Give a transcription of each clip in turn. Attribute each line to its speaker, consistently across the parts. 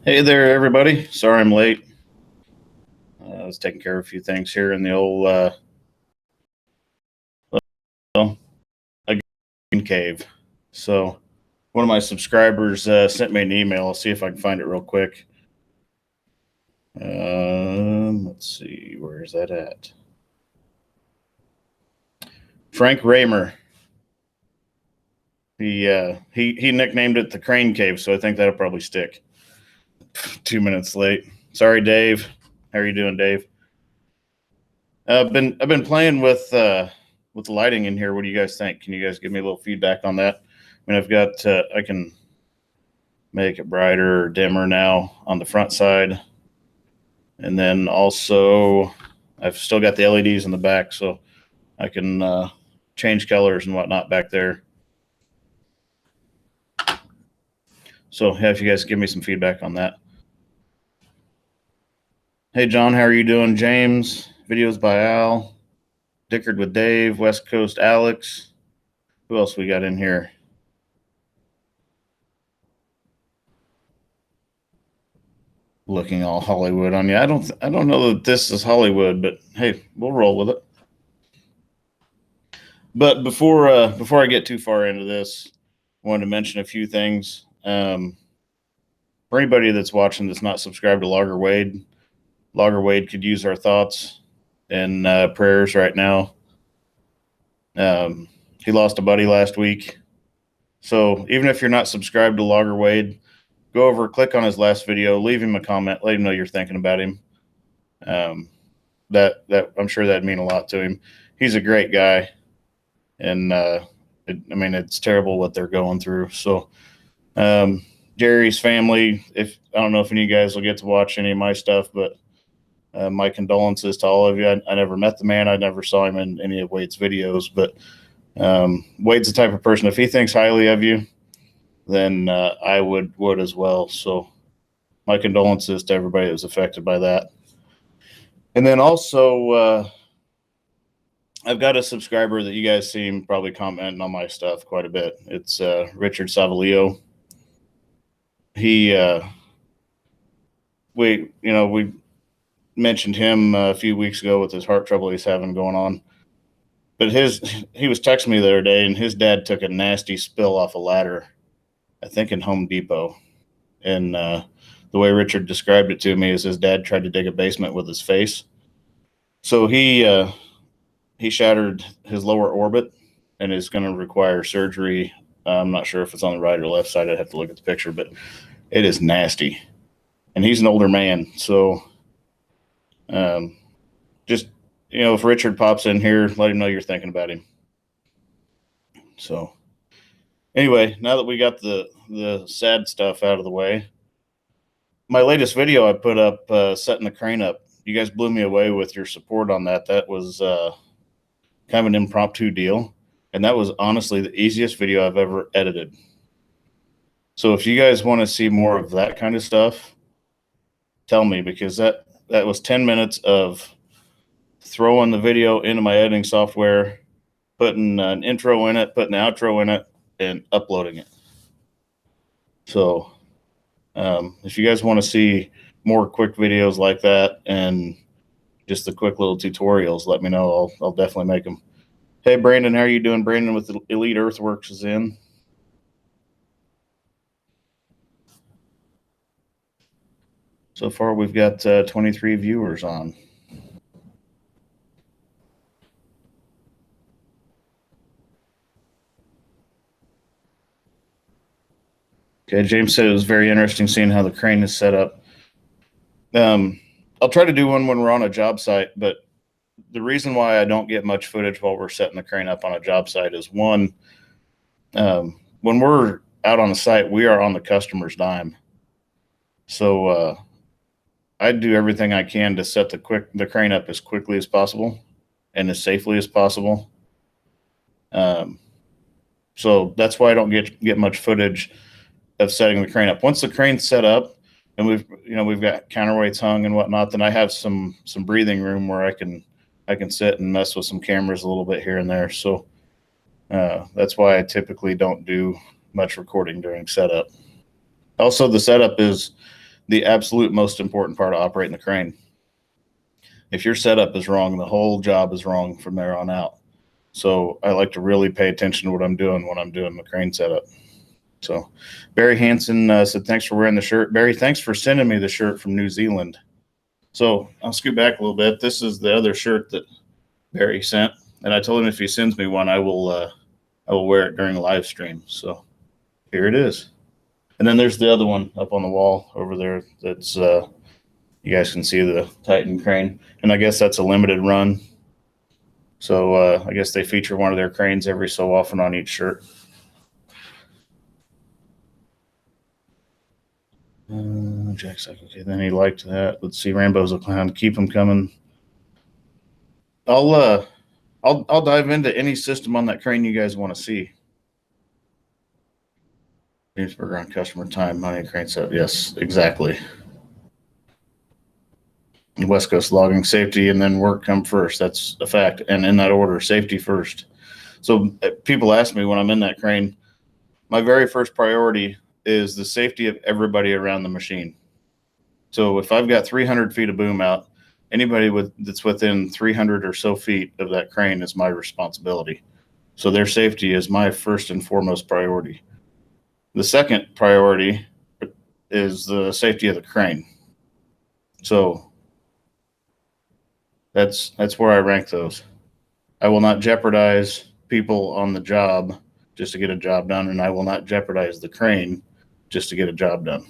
Speaker 1: Hey there, everybody. Sorry I'm late. I was taking care of a few things here in the old well, green cave. So one of my subscribers sent me an email. I'll see if I can find it real quick. Let's see, where is that at? Frank Raymer. He nicknamed it the Crane Cave, so I think that'll probably stick. 2 minutes late. Sorry, Dave. How are you doing, Dave? I've been playing with the lighting in here. What do you guys think? Can you guys give me a little feedback on that? I mean, I've got I can make it brighter or dimmer now on the front side, and then also I've still got the LEDs in the back, so I can change colors and whatnot back there. So yeah, if you guys give me some feedback on that. Hey John, how are you doing? James, videos by Al, Dickard with Dave, West Coast Alex. Who else we got in here? Looking all Hollywood on you. I don't know that this is Hollywood, but hey, we'll roll with it. But before I get too far into this, I wanted to mention a few things. For anybody that's watching that's not subscribed to Logger Wade could use our thoughts and prayers right now. He lost a buddy last week, so even if you're not subscribed to Logger Wade, go over, click on his last video, leave him a comment, let him know you're thinking about him. That I'm sure that'd mean a lot to him. He's a great guy, and it's terrible what they're going through. So, Jerry's family. If I don't know if any of you guys will get to watch any of my stuff, but my condolences to all of you. I never met the man. I never saw him in any of Wade's videos, but Wade's the type of person. If he thinks highly of you, then I would as well. So, my condolences to everybody that was affected by that. And then also, I've got a subscriber that you guys see him probably commenting on my stuff quite a bit. It's Richard Savalio. We mentioned him a few weeks ago with his heart trouble he's having going on. But he was texting me the other day, and his dad took a nasty spill off a ladder, I think in Home Depot. And the way Richard described it to me is his dad tried to dig a basement with his face. So he shattered his lower orbit and is going to require surgery. I'm not sure if it's on the right or left side. I'd have to look at the picture, but it is nasty. And he's an older man. So just, if Richard pops in here, let him know you're thinking about him. So anyway, now that we got the sad stuff out of the way, my latest video I put up setting the crane up, you guys blew me away with your support on that. That was kind of an impromptu deal, and that was honestly the easiest video I've ever edited. So if you guys want to see more of that kind of stuff, tell me, because that was 10 minutes of throwing the video into my editing software, putting an intro in it, putting the outro in it, and uploading it. So if you guys want to see more quick videos like that and just the quick little tutorials, let me know. I'll definitely make them. Hey, Brandon, how are you doing? Brandon with Elite Earthworks is in. So far, we've got 23 viewers on. Okay, James said it was very interesting seeing how the crane is set up. I'll try to do one when we're on a job site, but the reason why I don't get much footage while we're setting the crane up on a job site is, one, when we're out on the site, we are on the customer's dime. So I do everything I can to set the crane up as quickly as possible and as safely as possible. So that's why I don't get much footage of setting the crane up. Once the crane's set up and we've got counterweights hung and whatnot, then I have some breathing room where I can sit and mess with some cameras a little bit here and there. So that's why I typically don't do much recording during setup. Also, the setup is the absolute most important part of operating the crane. If your setup is wrong, the whole job is wrong from there on out. So I like to really pay attention to what I'm doing when I'm doing the crane setup. So Barry Hansen said, thanks for wearing the shirt. Barry, thanks for sending me the shirt from New Zealand. So I'll scoot back a little bit. This is the other shirt that Barry sent. And I told him if he sends me one, I will wear it during a live stream. So here it is. And then there's the other one up on the wall over there. That's you guys can see the Titan crane. And I guess that's a limited run. So I guess they feature one of their cranes every so often on each shirt. Jack's like, okay, then he liked that. Let's see, Rambo's a clown. Keep him coming. I'll dive into any system on that crane you guys want to see. Jamesburg on customer time, money, crane setup. Yes, exactly. West Coast logging, safety, and then work come first. That's a fact. And in that order, safety first. So people ask me when I'm in that crane, my very first priority is the safety of everybody around the machine. So if I've got 300 feet of boom out, anybody that's within 300 or so feet of that crane is my responsibility. So their safety is my first and foremost priority. The second priority is the safety of the crane. So that's where I rank those. I will not jeopardize people on the job just to get a job done, and I will not jeopardize the crane just to get a job done.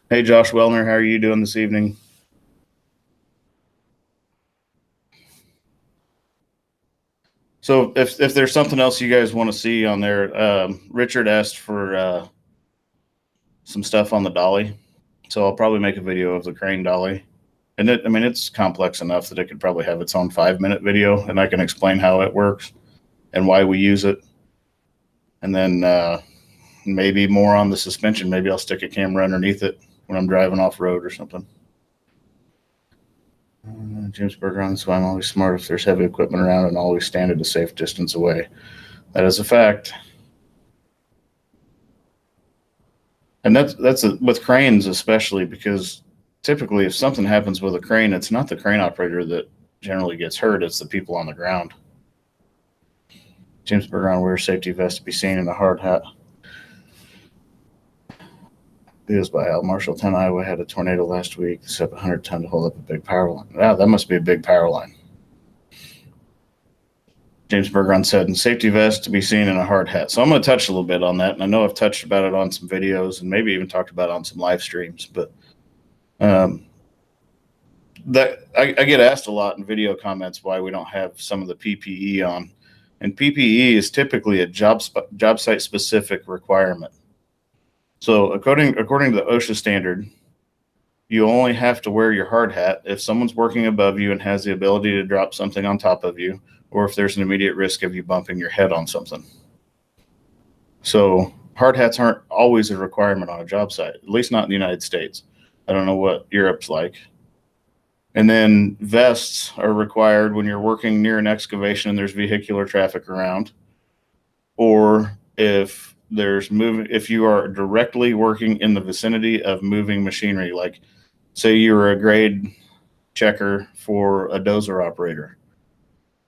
Speaker 1: Hey, Josh Wellner, how are you doing this evening? So if there's something else you guys want to see on there, Richard asked for some stuff on the Dolly. So I'll probably make a video of the crane Dolly. And it's complex enough that it could probably have its own 5-minute video, and I can explain how it works and why we use it. And then maybe more on the suspension. Maybe I'll stick a camera underneath it when I'm driving off road or something. James Berger on this why I'm always smart if there's heavy equipment around and always stand at a safe distance away. That is a fact. And that's with cranes especially, because typically if something happens with a crane, it's not the crane operator that generally gets hurt, it's the people on the ground. James Berger on wear safety vest to be seen in a hard hat. Videos by Al Marshall, 10 Iowa had a tornado last week. Set up 100 ton to hold up a big power line. Wow, that must be a big power line. James Bergeron said, and safety vest to be seen in a hard hat. So I'm going to touch a little bit on that. And I know I've touched about it on some videos and maybe even talked about it on some live streams. But that I get asked a lot in video comments why we don't have some of the PPE on. And PPE is typically a job site specific requirement. So according to the OSHA standard, you only have to wear your hard hat if someone's working above you and has the ability to drop something on top of you, or if there's an immediate risk of you bumping your head on something. So hard hats aren't always a requirement on a job site, at least not in the United States. I don't know what Europe's like. And then vests are required when you're working near an excavation and there's vehicular traffic around, or if you are directly working in the vicinity of moving machinery, like say you were a grade checker for a dozer operator.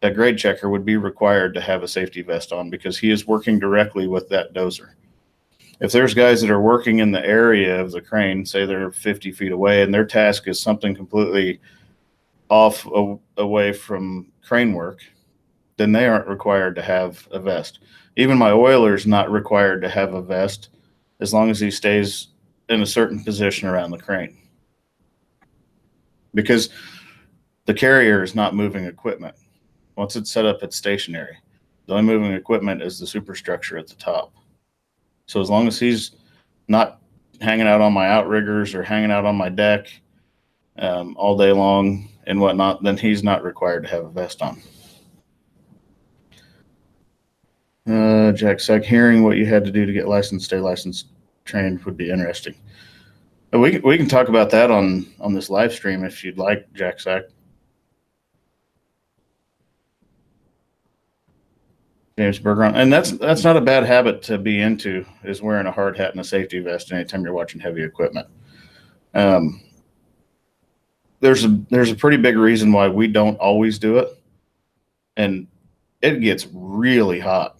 Speaker 1: That grade checker would be required to have a safety vest on because he is working directly with that dozer. If there's guys that are working in the area of the crane, say they're 50 feet away and their task is something completely off away from crane work, then they aren't required to have a vest. Even my oiler's not required to have a vest as long as he stays in a certain position around the crane. Because the carrier is not moving equipment. Once it's set up, it's stationary. The only moving equipment is the superstructure at the top. So as long as he's not hanging out on my outriggers or hanging out on my deck all day long and whatnot, then he's not required to have a vest on. Jack Sack, hearing what you had to do to get licensed, stay licensed, trained would be interesting. We can talk about that on this live stream if you'd like, Jack Sack. James Bergeron, and that's not a bad habit to be into, is wearing a hard hat and a safety vest anytime you're watching heavy equipment. Um, there's a pretty big reason why we don't always do it, and it gets really hot.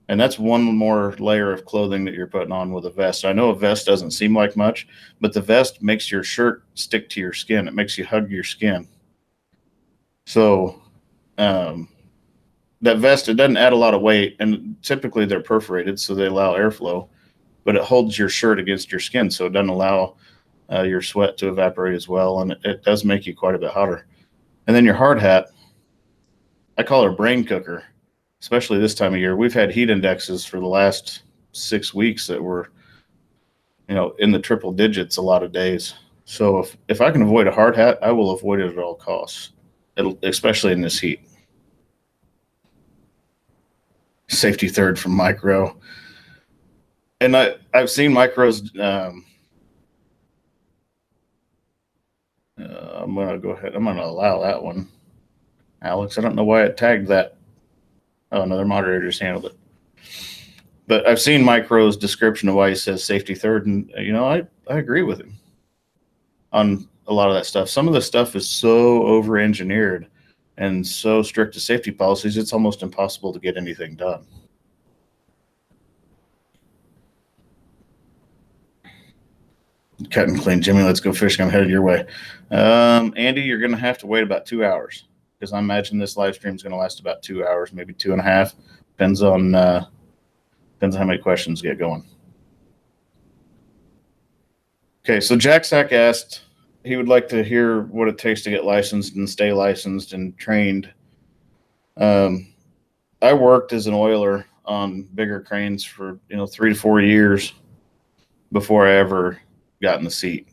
Speaker 1: And that's one more layer of clothing that you're putting on with a vest. I know a vest doesn't seem like much, but the vest makes your shirt stick to your skin. It makes you hug your skin. So um, that vest, it doesn't add a lot of weight, and typically they're perforated, so they allow airflow, but it holds your shirt against your skin, so it doesn't allow your sweat to evaporate as well, and it does make you quite a bit hotter. And then your hard hat, I call her brain cooker, especially this time of year. We've had heat indexes for the last 6 weeks that were, in the triple digits a lot of days. So if I can avoid a hard hat, I will avoid it at all costs, especially in this heat. Safety third from Micro. And I've seen Micros. I'm going to go ahead. I'm going to allow that one. Alex, I don't know why it tagged that. Oh, another moderator's handled it. But I've seen Micro's description of why he says safety third, and I agree with him on a lot of that stuff. Some of the stuff is so over-engineered and so strict to safety policies, it's almost impossible to get anything done. Cut and clean. Jimmy, let's go fishing. I'm headed your way. Andy, you're going to have to wait about 2 hours because I imagine this live stream is going to last about 2 hours, maybe 2.5. Depends on how many questions get going. Okay, so Jack Sack asked he would like to hear what it takes to get licensed and stay licensed and trained. I worked as an oiler on bigger cranes for 3 to 4 years before I ever got in the seat.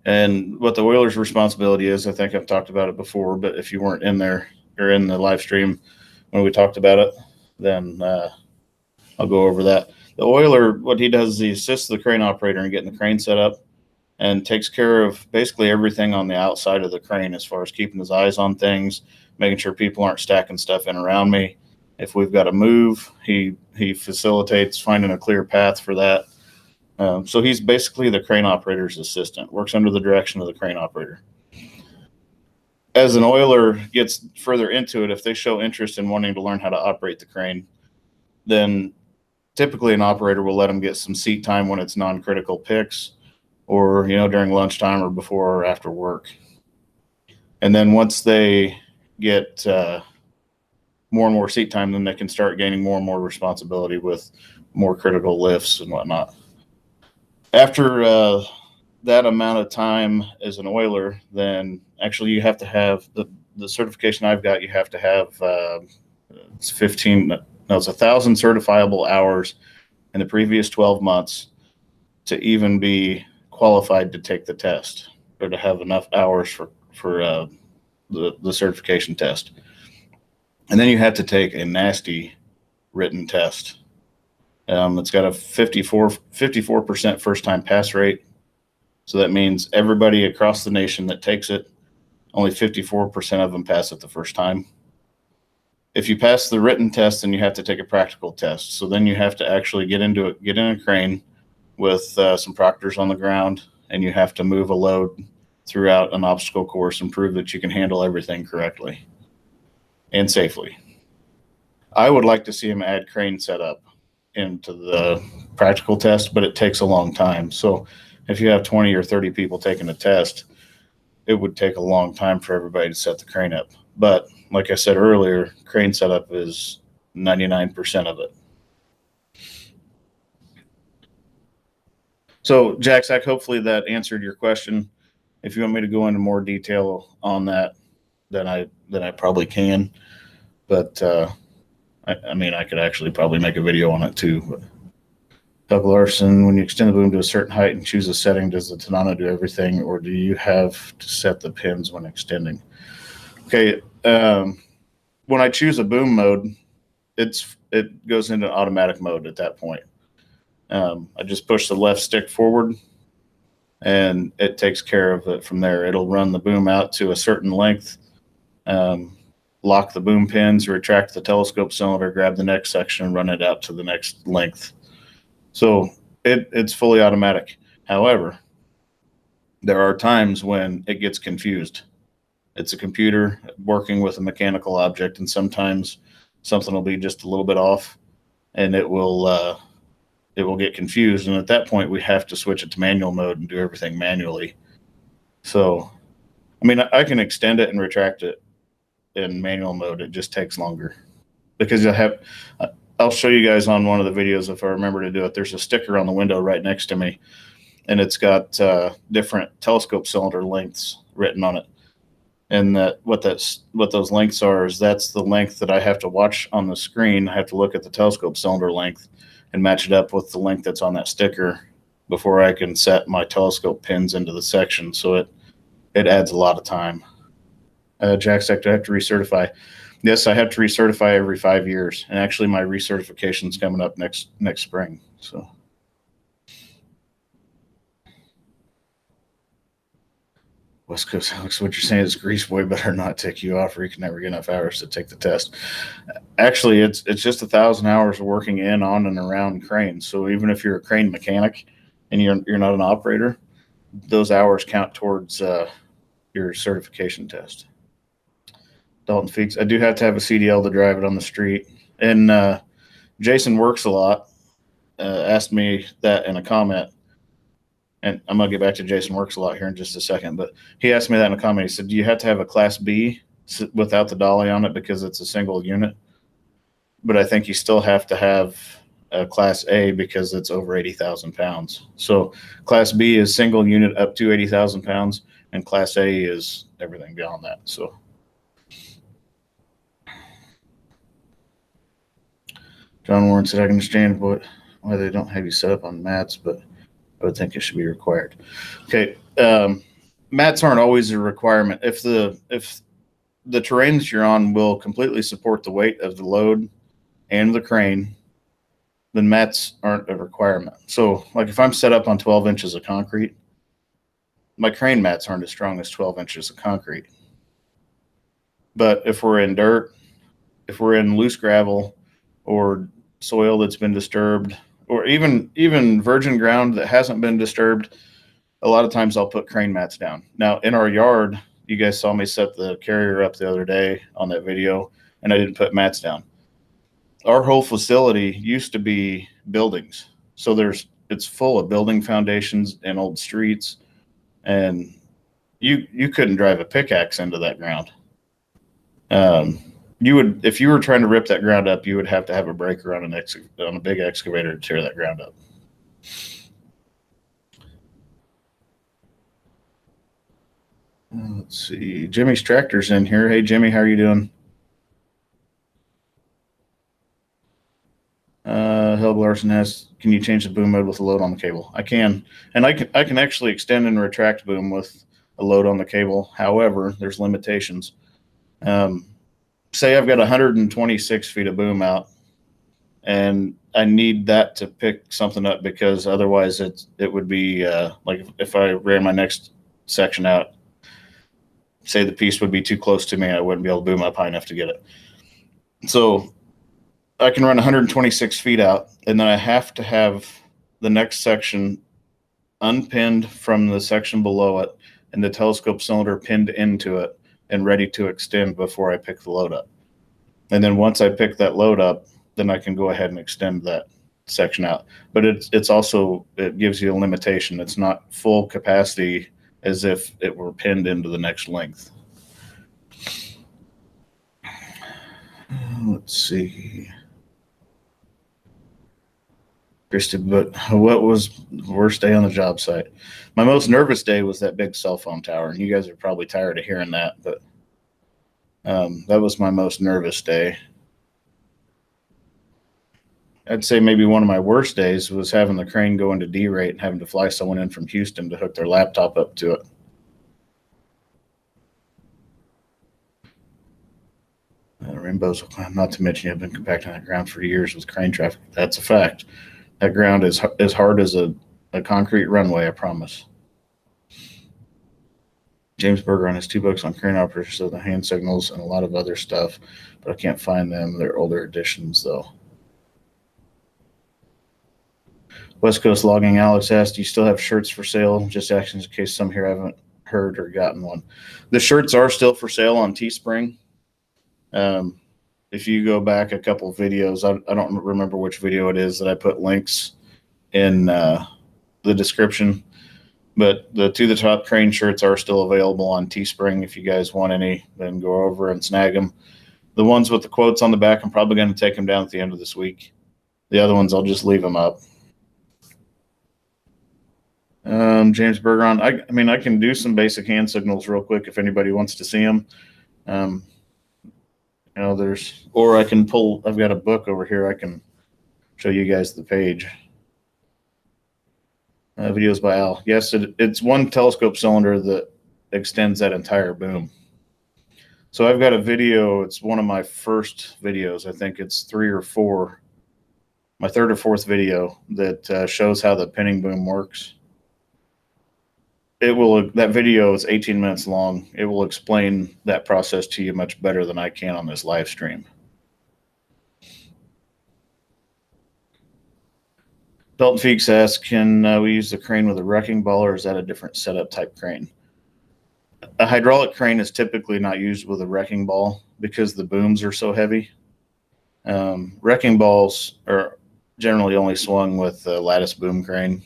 Speaker 1: And what the oiler's responsibility is, I think I've talked about it before, but if you weren't in there or in the live stream when we talked about it, then I'll go over that. The oiler, what he does is he assists the crane operator in getting the crane set up and takes care of basically everything on the outside of the crane as far as keeping his eyes on things, making sure people aren't stacking stuff in around me. If we've got to move, he facilitates finding a clear path for that. So he's basically the crane operator's assistant, works under the direction of the crane operator. As an oiler gets further into it, if they show interest in wanting to learn how to operate the crane, then typically an operator will let them get some seat time when it's non-critical picks or, during lunchtime or before or after work. And then once they get more and more seat time, then they can start gaining more and more responsibility with more critical lifts and whatnot. After that amount of time as an oiler, then actually you have to have the certification I've got. You have to have it's 1,000 certifiable hours in the previous 12 months to even be qualified to take the test or to have enough hours for the certification test. And then you have to take a nasty written test. It's got a 54% first-time pass rate. So that means everybody across the nation that takes it, only 54% of them pass it the first time. If you pass the written test, then you have to take a practical test. So then you have to actually get in a crane with some proctors on the ground, and you have to move a load throughout an obstacle course and prove that you can handle everything correctly and safely. I would like to see him add crane setup into the practical test, but it takes a long time. So if you have 20 or 30 people taking a test, it would take a long time for everybody to set the crane up. But like I said earlier, crane setup is 99% of it. So Jack Sack, hopefully that answered your question. If you want me to go into more detail on that, then I probably can. But I could actually probably make a video on it too. But Doug Larson, when you extend the boom to a certain height and choose a setting, does the Tanana do everything, or do you have to set the pins when extending? Okay, when I choose a boom mode, it goes into automatic mode at that point. I just push the left stick forward, and it takes care of it from there. It'll run the boom out to a certain length, lock the boom pins, retract the telescope cylinder, grab the next section, and run it out to the next length. So it's fully automatic. However, there are times when it gets confused. It's a computer working with a mechanical object, and sometimes something will be just a little bit off, and it will get confused. And at that point, we have to switch it to manual mode and do everything manually. So, I mean, I can extend it and retract it in manual mode. It just takes longer because I'll show you guys on one of the videos if I remember to do it. There's a sticker on the window right next to me, and it's got different telescope cylinder lengths written on it. And what those lengths are is that's the length that I have to watch on the screen. I have to look at the telescope cylinder length and match it up with the length that's on that sticker before I can set my telescope pins into the section. So it adds a lot of time. Jack Sector, I have to recertify. Yes, I have to recertify every 5 years, and actually my recertification is coming up next spring. So. West Coast Alex, what you're saying is Grease Boy better not take you off, or you can never get enough hours to take the test. Actually, it's just 1,000 hours of working in, on, and around cranes. So even if you're a crane mechanic and you're not an operator, those hours count towards your certification test. Dalton Feeks, I do have to have a CDL to drive it on the street. And Jason Works a Lot asked me that in a comment. And I'm going to get back to Jason Works a Lot here in just a second, but he asked me that in a comment. He said, do you have to have a Class B without the dolly on it because it's a single unit? But I think you still have to have a Class A because it's over 80,000 pounds. So Class B is single unit up to 80,000 pounds, and Class A is everything beyond that. So John Warren said, I can understand why they don't have you set up on mats, but I would think it should be required. Okay, mats aren't always a requirement. If the terrain that you're on will completely support the weight of the load and the crane, then mats aren't a requirement. So, like if I'm set up on 12 inches of concrete, my crane mats aren't as strong as 12 inches of concrete. But if we're in dirt, if we're in loose gravel or soil that's been disturbed, or even virgin ground that hasn't been disturbed, a lot of times I'll put crane mats down. Now, in our yard, you guys saw me set the carrier up the other day on that video, and I didn't put mats down. Our whole facility used to be buildings. So it's full of building foundations and old streets, and you couldn't drive a pickaxe into that ground. You would, if you were trying to rip that ground up, you would have to have a breaker on a big excavator to tear that ground up. Let's see. Jimmy's Tractor's in here. Hey, Jimmy, how are you doing? Helg Larson asks, can you change the boom mode with a load on the cable? I can. And I can actually extend and retract boom with a load on the cable. However, there's limitations. Say I've got 126 feet of boom out, and I need that to pick something up because otherwise it would be like if I ran my next section out, say the piece would be too close to me, I wouldn't be able to boom up high enough to get it. So I can run 126 feet out, and then I have to have the next section unpinned from the section below it and the telescope cylinder pinned into it and ready to extend before I pick the load up. And then once I pick that load up, then I can go ahead and extend that section out. But it's also, it gives you a limitation. It's not full capacity as if it were pinned into the next length. Let's see. Christy, but what was the worst day on the job site? My most nervous day was that big cell phone tower, and you guys are probably tired of hearing that, but that was my most nervous day. I'd say maybe one of my worst days was having the crane go into D-rate and having to fly someone in from Houston to hook their laptop up to it. Rainbows, not to mention I've been compacting that ground for years with crane traffic. That's a fact. That ground is as hard as a concrete runway, I promise. James Berger on his 2 books on crane operators, so the hand signals and a lot of other stuff, but I can't find them. They're older editions, though. West Coast Logging Alex asked, do you still have shirts for sale? Just asking in case some here haven't heard or gotten one. The shirts are still for sale on Teespring. If you go back a couple of videos, I don't remember which video it is that I put links in the description, but the To the Top crane shirts are still available on Teespring. If you guys want any, then go over and snag them. The ones with the quotes on the back, I'm probably going to take them down at the end of this week. The other ones, I'll just leave them up. James Bergeron, I mean, I can do some basic hand signals real quick if anybody wants to see them. Or I can pull, I've got a book over here. I can show you guys the page. Videos by Al. Yes, it's one telescope cylinder that extends that entire boom. So I've got a video. It's one of my first videos. I think it's 3 or 4. My 3rd or 4th video that shows how the pinning boom works. That video is 18 minutes long. It will explain that process to you much better than I can on this live stream. Dalton Feeks asks, can we use the crane with a wrecking ball, or is that a different setup type crane? A hydraulic crane is typically not used with a wrecking ball because the booms are so heavy. Wrecking balls are generally only swung with a lattice boom crane,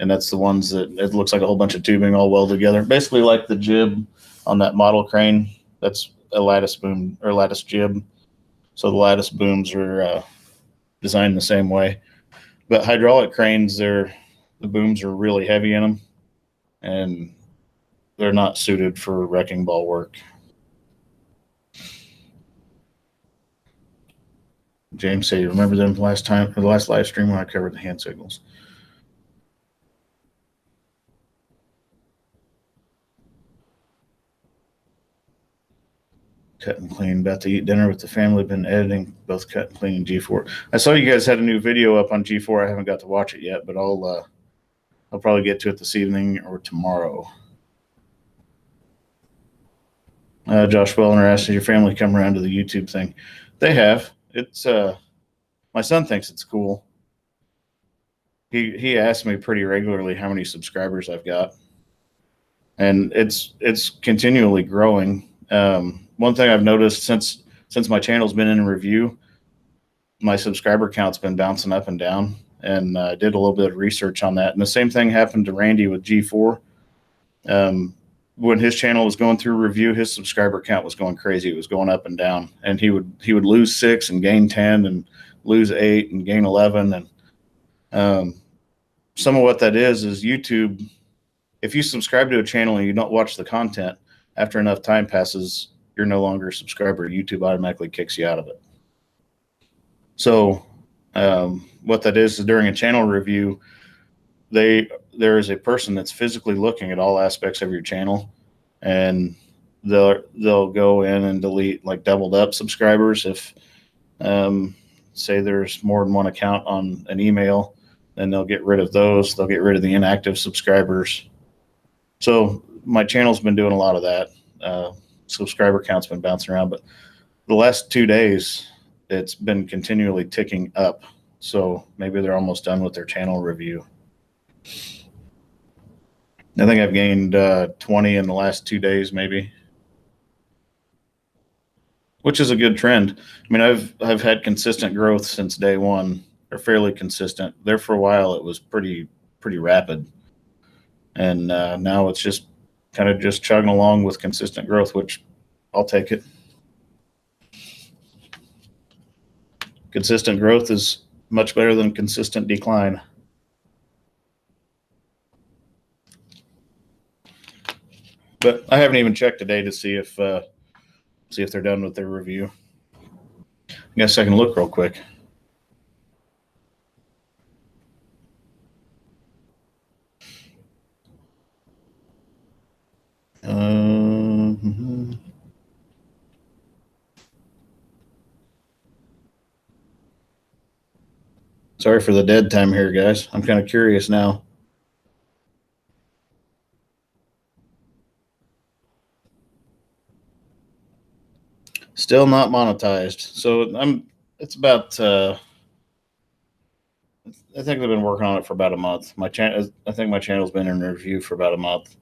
Speaker 1: and that's the ones that it looks like a whole bunch of tubing all welded together. Basically like the jib on that model crane, that's a lattice boom or lattice jib. So the lattice booms are designed the same way. But hydraulic cranes, the booms are really heavy in them, and they're not suited for wrecking ball work. James said, you remember them the last live stream when I covered the hand signals? Cut and clean, about to eat dinner with the family, been editing both cut and clean and G4. I saw you guys had a new video up on G4. I haven't got to watch it yet, but I'll probably get to it this evening or tomorrow. Josh Wellner asked, did your family come around to the YouTube thing? They have. It's my son thinks it's cool. He asks me pretty regularly how many subscribers I've got, and it's continually growing. One thing I've noticed since my channel's been in review, my subscriber count's been bouncing up and down, and I did a little bit of research on that. And the same thing happened to Randy with G4. When his channel was going through review, his subscriber count was going crazy. It was going up and down, and he would lose 6 and gain 10 and lose 8 and gain 11. And some of what that is YouTube. If you subscribe to a channel and you don't watch the content, after enough time passes, you're no longer a subscriber. YouTube automatically kicks you out of it. So what that is during a channel review, there is a person that's physically looking at all aspects of your channel, and they'll go in and delete like doubled up subscribers. If say there's more than one account on an email, then they'll get rid of those. They'll get rid of the inactive subscribers. So my channel's been doing a lot of that. Subscriber count's been bouncing around, but the last 2 days it's been continually ticking up. So maybe they're almost done with their channel review. I think I've gained 20 in the last 2 days, maybe, which is a good trend. I mean, I've had consistent growth since day one, or fairly consistent. There for a while, it was pretty rapid, and now it's just kind of just chugging along with consistent growth, which I'll take it. Consistent growth is much better than consistent decline. But I haven't even checked today to see if they're done with their review. I guess I can look real quick. Sorry for the dead time here, guys. I'm kind of curious now. Still not monetized. So it's about I think they've been working on it for about a month. I think my channel's been in review for about a month.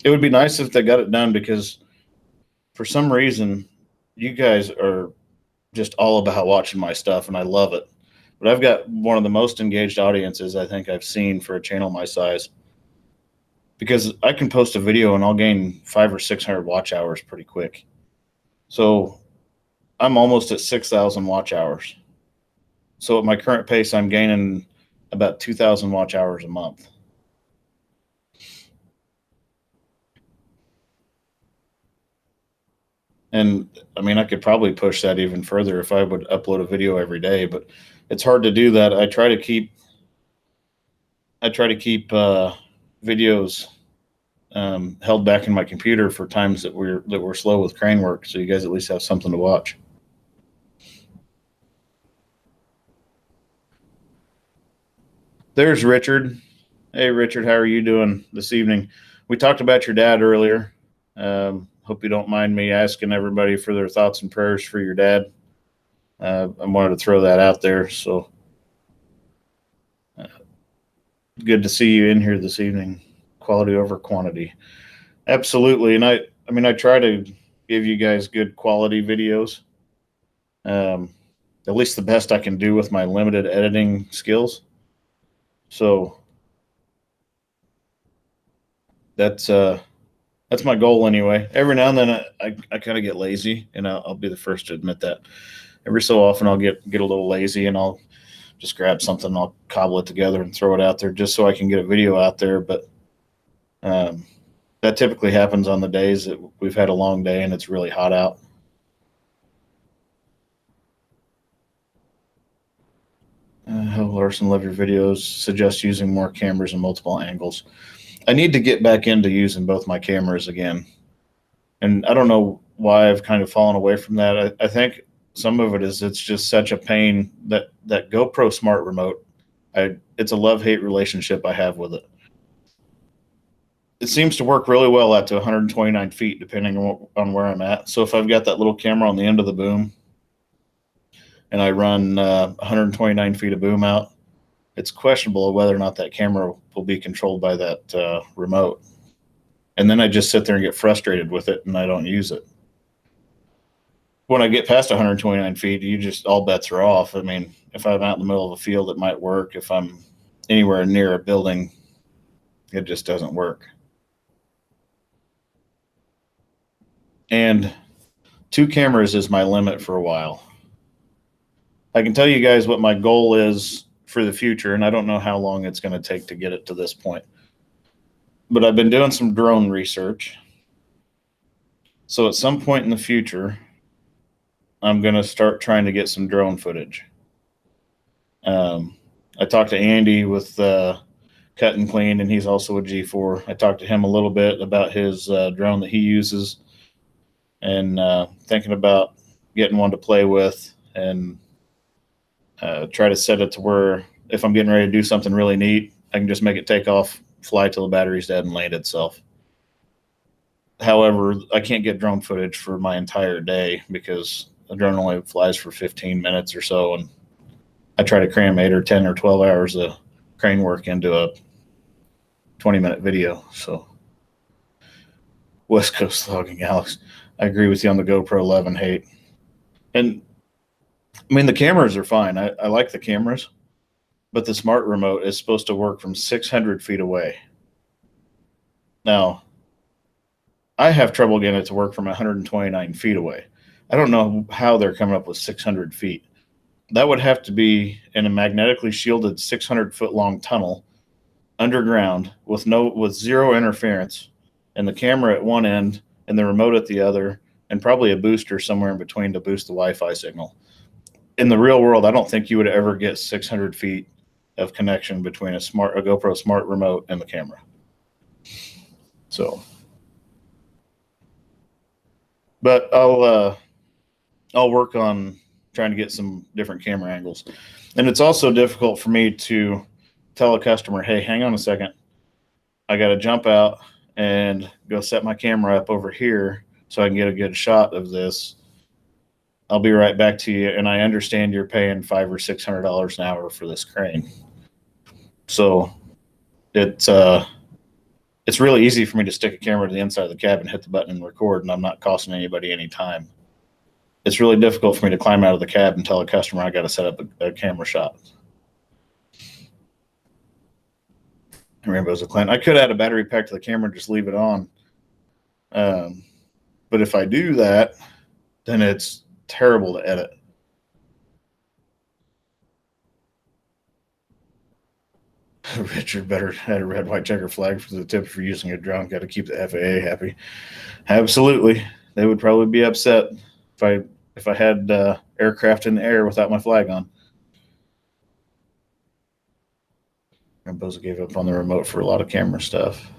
Speaker 1: It would be nice if they got it done, because for some reason you guys are just all about watching my stuff, and I love it. But I've got one of the most engaged audiences I think I've seen for a channel my size, because I can post a video and I'll gain 500 or 600 watch hours pretty quick. So I'm almost at 6,000 watch hours. So at my current pace, I'm gaining about 2,000 watch hours a month. And I mean, I could probably push that even further if I would upload a video every day, but it's hard to do that. I try to keep videos held back in my computer for times that we're slow with crane work, so you guys at least have something to watch. There's Richard. Hey, Richard, how are you doing this evening? We talked about your dad earlier. Hope you don't mind me asking everybody for their thoughts and prayers for your dad. I wanted to throw that out there. So good to see you in here this evening. Quality over quantity. Absolutely. And I mean, I try to give you guys good quality videos. At least the best I can do with my limited editing skills. So that's my goal anyway. Every now and then I kind of get lazy, and I'll be the first to admit that. Every so often I'll get a little lazy, and I'll just grab something, and I'll cobble it together and throw it out there just so I can get a video out there. But that typically happens on the days that we've had a long day and it's really hot out. Larson, love your videos. Suggest using more cameras and multiple angles. I need to get back into using both my cameras again. And I don't know why I've kind of fallen away from that. I think some of it is it's just such a pain that GoPro Smart Remote, it's a love-hate relationship I have with it. It seems to work really well out to 129 feet, depending on where I'm at. So if I've got that little camera on the end of the boom and I run 129 feet of boom out, it's questionable whether or not that camera will be controlled by that remote. And then I just sit there and get frustrated with it, and I don't use it. When I get past 129 feet, all bets are off. I mean, if I'm out in the middle of a field, it might work. If I'm anywhere near a building, it just doesn't work. And 2 cameras is my limit for a while. I can tell you guys what my goal is for the future, and I don't know how long it's going to take to get it to this point. But I've been doing some drone research. So at some point in the future, I'm going to start trying to get some drone footage. I talked to Andy with Cut and Clean, and he's also a G4. I talked to him a little bit about his drone that he uses, and thinking about getting one to play with, and try to set it to where if I'm getting ready to do something really neat, I can just make it take off, fly till the battery's dead, and land itself. However, I can't get drone footage for my entire day because the drone only flies for 15 minutes or so, and I try to cram 8 or 10 or 12 hours of crane work into a 20-minute video. So West Coast logging, Alex, I agree with you on the GoPro 11 hate. And I mean, the cameras are fine. I like the cameras, but the smart remote is supposed to work from 600 feet away. Now, I have trouble getting it to work from 129 feet away. I don't know how they're coming up with 600 feet. That would have to be in a magnetically shielded 600-foot long tunnel underground with zero interference, and the camera at one end and the remote at the other, and probably a booster somewhere in between to boost the Wi-Fi signal. In the real world, I don't think you would ever get 600 feet of connection between a GoPro Smart Remote and the camera. So, but I'll work on trying to get some different camera angles. And it's also difficult for me to tell a customer, hey, hang on a second, I got to jump out and go set my camera up over here so I can get a good shot of this. I'll be right back to you. And I understand you're paying $500 or $600 an hour for this crane. So it's really easy for me to stick a camera to the inside of the cabin, hit the button and record, and I'm not costing anybody any time. It's really difficult for me to climb out of the cab and tell a customer I got to set up a camera shot. Rainbow's a client. I could add a battery pack to the camera and just leave it on. But if I do that, then it's terrible to edit. Richard better had a red, white checker flag for the tip for using a drone. Got to keep the FAA happy. Absolutely. They would probably be upset if I had aircraft in the air without my flag on. And Boza gave up on the remote for a lot of camera stuff.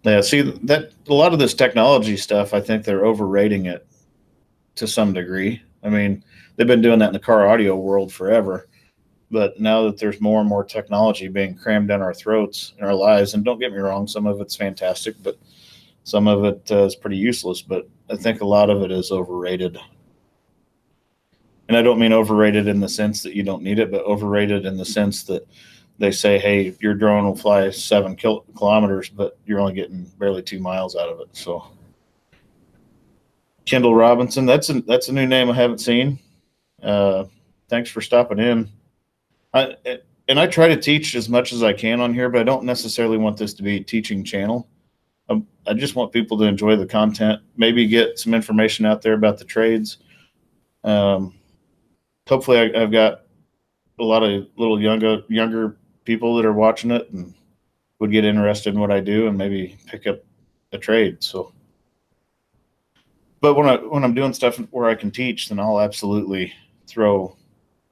Speaker 1: Yeah, see that a lot of this technology stuff, I think they're overrating it to some degree. I mean, they've been doing that in the car audio world forever, but now that there's more and more technology being crammed down our throats in our lives, and don't get me wrong, some of it's fantastic, but some of it is pretty useless. But I think a lot of it is overrated. And I don't mean overrated in the sense that you don't need it, but overrated in the sense that they say, hey, your drone will fly 7 kilometers, but you're only getting barely 2 miles out of it. So Kendall Robinson, that's a new name I haven't seen. Thanks for stopping in. I try to teach as much as I can on here, but I don't necessarily want this to be a teaching channel. I just want people to enjoy the content, maybe get some information out there about the trades. Hopefully I've got a lot of little younger people that are watching it and would get interested in what I do and maybe pick up a trade. So, but when I'm doing stuff where I can teach, then I'll absolutely throw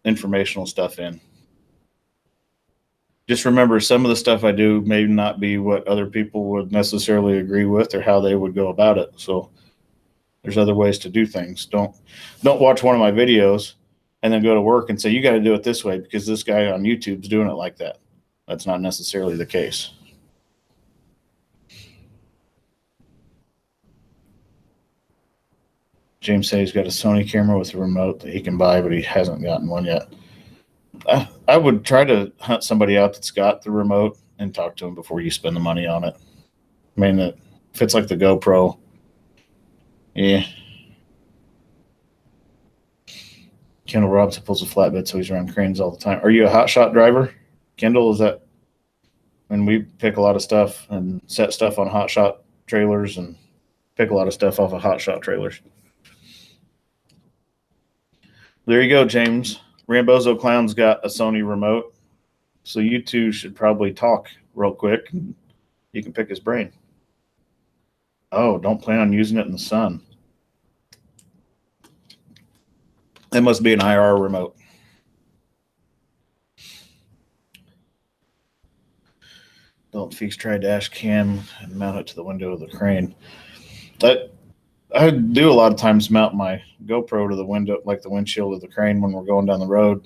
Speaker 1: informational stuff in. Just remember, some of the stuff I do may not be what other people would necessarily agree with or how they would go about it. So there's other ways to do things. Don't watch one of my videos and then go to work and say, you got to do it this way because this guy on YouTube's doing it like that. That's not necessarily the case. James said he's got a Sony camera with a remote that he can buy, but he hasn't gotten one yet. I would try to hunt somebody out that's got the remote and talk to them before you spend the money on it. I mean, if it's like the GoPro, yeah. Kendall Robinson pulls a flatbed, so he's around cranes all the time. Are you a hot shot driver, Kendall? Is that when we pick a lot of stuff and set stuff on hot shot trailers and pick a lot of stuff off of hot shot trailers? There you go, James. Rambozo Clown's got a Sony remote, so you two should probably talk real quick. And you can pick his brain. Oh, don't plan on using it in the sun. That must be an IR remote. Don't fix try dash cam and mount it to the window of the crane. I do a lot of times mount my GoPro to the window, like the windshield of the crane when we're going down the road.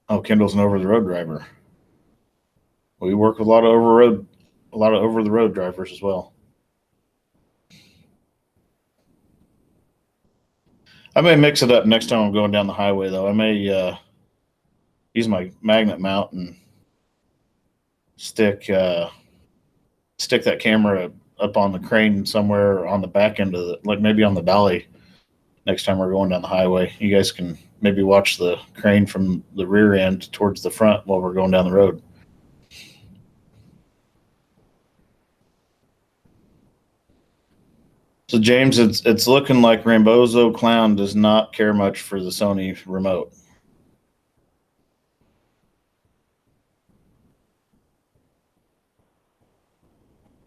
Speaker 1: Oh, Kendall's an over-the-road driver. We work with a lot of over-the-road drivers as well. I may mix it up next time I'm going down the highway, though. I may use my magnet mount and stick that camera up on the crane somewhere on the back end of the, like maybe on the dolly next time we're going down the highway. You guys can maybe watch the crane from the rear end towards the front while we're going down the road. So James, it's looking like Rambozo Clown does not care much for the Sony remote.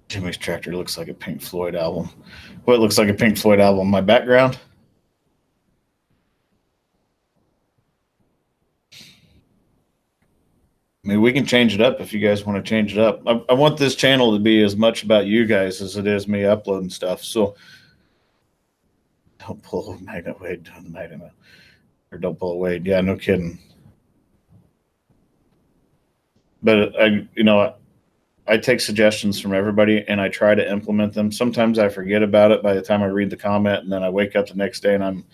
Speaker 1: Jimmy's tractor looks like a Pink Floyd album. What looks like a Pink Floyd album? My background? I mean, we can change it up if you guys want to change it up. I want this channel to be as much about you guys as it is me uploading stuff. So don't pull a magnet Wade down the magnet, or don't pull a Wade. Yeah, no kidding. But I I take suggestions from everybody and I try to implement them. Sometimes I forget about it by the time I read the comment, and then I wake up the next day and I'm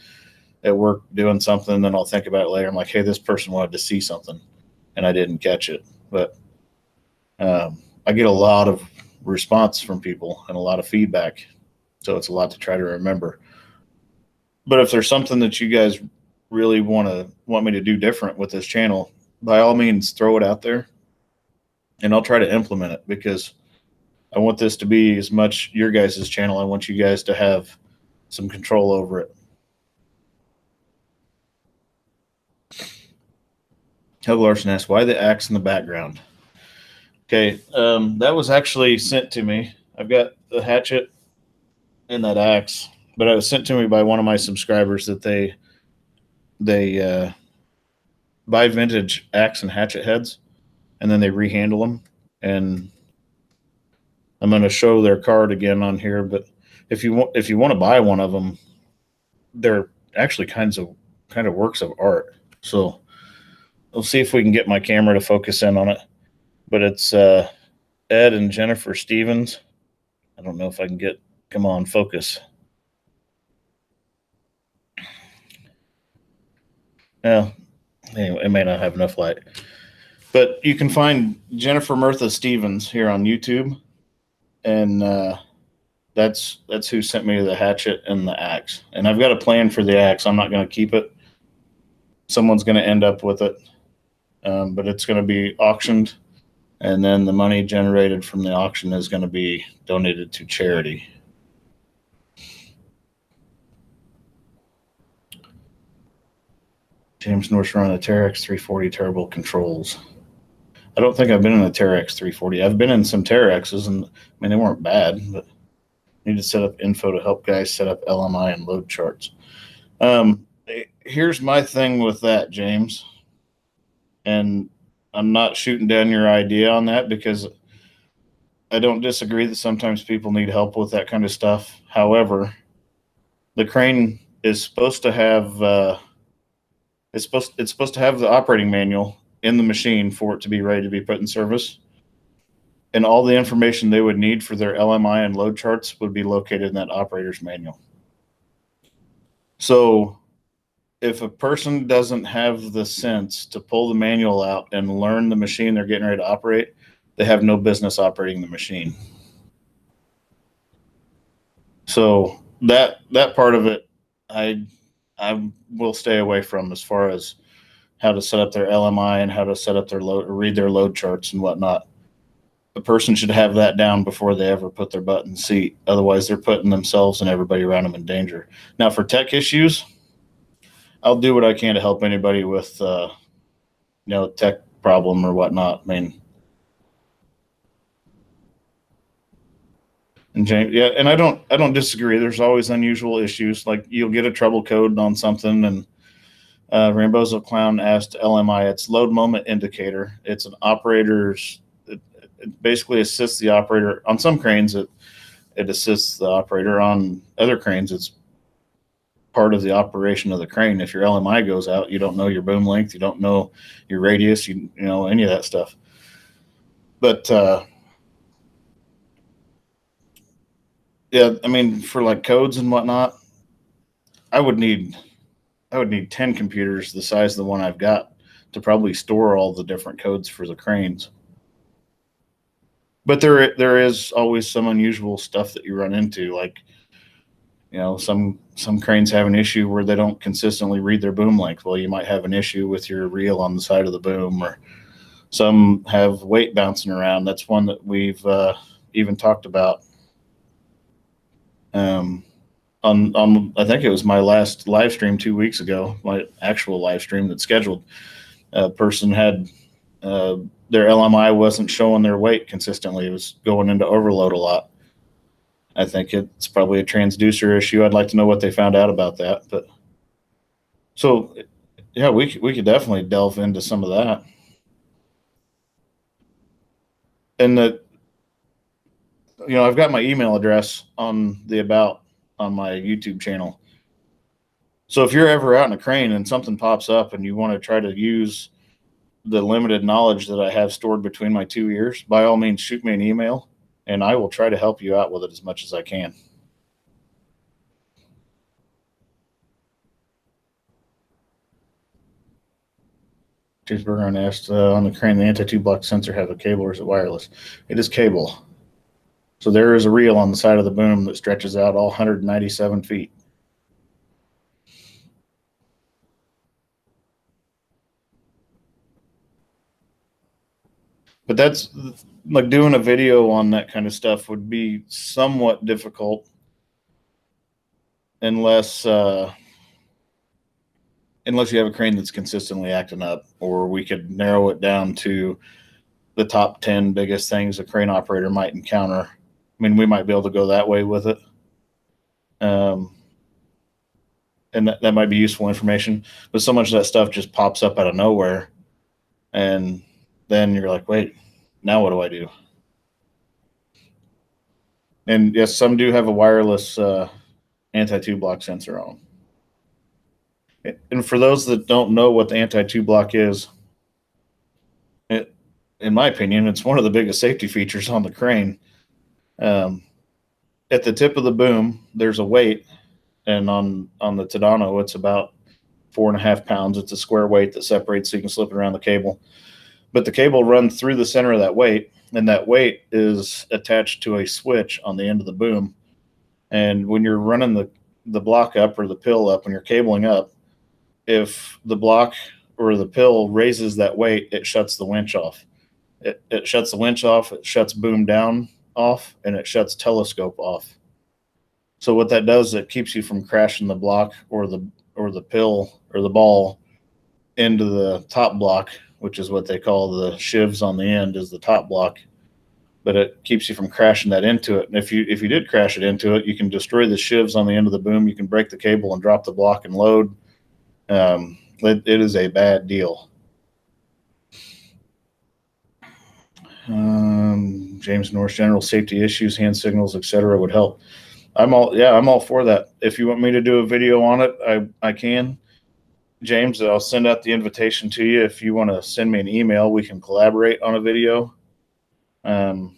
Speaker 1: at work doing something, and then I'll think about it later. I'm like, hey, this person wanted to see something and I didn't catch it. But I get a lot of response from people and a lot of feedback. So it's a lot to try to remember. But if there's something that you guys really want me to do different with this channel, by all means, throw it out there and I'll try to implement it, because I want this to be as much your guys' channel. I want you guys to have some control over it. Hub Larson asks, why the axe in the background? Okay, that was actually sent to me. I've got the hatchet and that axe, but it was sent to me by one of my subscribers that they buy vintage axe and hatchet heads, and then they rehandle them. And I'm going to show their card again on here. But if you want to buy one of them, they're actually kind of works of art. So we'll see if we can get my camera to focus in on it. But it's Ed and Jennifer Stevens. I don't know if I can get. Come on, focus. Yeah. Anyway, it may not have enough light. But you can find Jennifer Murtha Stevens here on YouTube, and that's who sent me the hatchet and the axe. And I've got a plan for the axe. I'm not going to keep it. Someone's going to end up with it, but it's going to be auctioned, and then the money generated from the auction is going to be donated to charity. James Norris running a Terex 340 turbo controls. I don't think I've been in a Terex 340. I've been in some Terexes, and I mean, they weren't bad, but I need to set up info to help guys set up LMI and load charts. Here's my thing with that, James, and I'm not shooting down your idea on that, because I don't disagree that sometimes people need help with that kind of stuff. However, the crane is supposed to have it's supposed to have the operating manual in the machine for it to be ready to be put in service. And all the information they would need for their LMI and load charts would be located in that operator's manual. So if a person doesn't have the sense to pull the manual out and learn the machine they're getting ready to operate, they have no business operating the machine. So that part of it, I will stay away from, as far as how to set up their LMI and how to set up their load, or read their load charts and whatnot. A person should have that down before they ever put their butt in the seat. Otherwise, they're putting themselves and everybody around them in danger. Now, for tech issues, I'll do what I can to help anybody with, tech problem or whatnot. I mean, and James, yeah, and I don't disagree. There's always unusual issues. Like, you'll get a trouble code on something, and Rainbow's a Clown asked LMI, it's load moment indicator. It's an operator's. It basically assists the operator on some cranes. It assists the operator. On other cranes, it's part of the operation of the crane. If your LMI goes out, you don't know your boom length, you don't know your radius, you know any of that stuff. But yeah, I mean, for like codes and whatnot, I would need 10 computers the size of the one I've got to probably store all the different codes for the cranes. But there is always some unusual stuff that you run into, like, some cranes have an issue where they don't consistently read their boom length. Well, you might have an issue with your reel on the side of the boom, or some have weight bouncing around. That's one that we've even talked about. On I think it was my last live stream 2 weeks ago, my actual live stream that's scheduled. A person had their LMI wasn't showing their weight consistently. It was going into overload a lot. I think it's probably a transducer issue. I'd like to know what they found out about that. But so, yeah, we could definitely delve into some of that. And I've got my email address on the about on my YouTube channel. So if you're ever out in a crane and something pops up and you want to try to use the limited knowledge that I have stored between my 2 ears, by all means, shoot me an email, and I will try to help you out with it as much as I can. Cheeseburger asked on the crane, the anti-2-block sensor have a cable or is it wireless? It is cable. So there is a reel on the side of the boom that stretches out all 197 feet. But that's like doing a video on that kind of stuff would be somewhat difficult unless you have a crane that's consistently acting up, or we could narrow it down to the top 10 biggest things a crane operator might encounter. I mean, we might be able to go that way with it. And that might be useful information, but so much of that stuff just pops up out of nowhere. And then you're like, wait, now what do I do? And yes, some do have a wireless anti-2-block sensor on them. And for those that don't know what the anti-2-block is, in my opinion, it's one of the biggest safety features on the crane. At the tip of the boom, there's a weight, and on the Tadano, it's about 4.5 pounds. It's a square weight that separates so you can slip it around the cable. But the cable runs through the center of that weight, and that weight is attached to a switch on the end of the boom. And when you're running the block up or the pill up, when you're cabling up, if the block or the pill raises that weight, it shuts the winch off. It shuts the winch off, it shuts boom down off, and it shuts telescope off. So what that does is it keeps you from crashing the block or the pill or the ball into the top block, which is what they call the shivs on the end is the top block. But it keeps you from crashing that into it. And if you did crash it into it, you can destroy the shivs on the end of the boom. You can break the cable and drop the block and load. It is a bad deal. James Norris, general safety issues, hand signals, etc. would help. I'm all for that. If you want me to do a video on it, I can. James, I'll send out the invitation to you. If you want to send me an email, we can collaborate on a video. I'm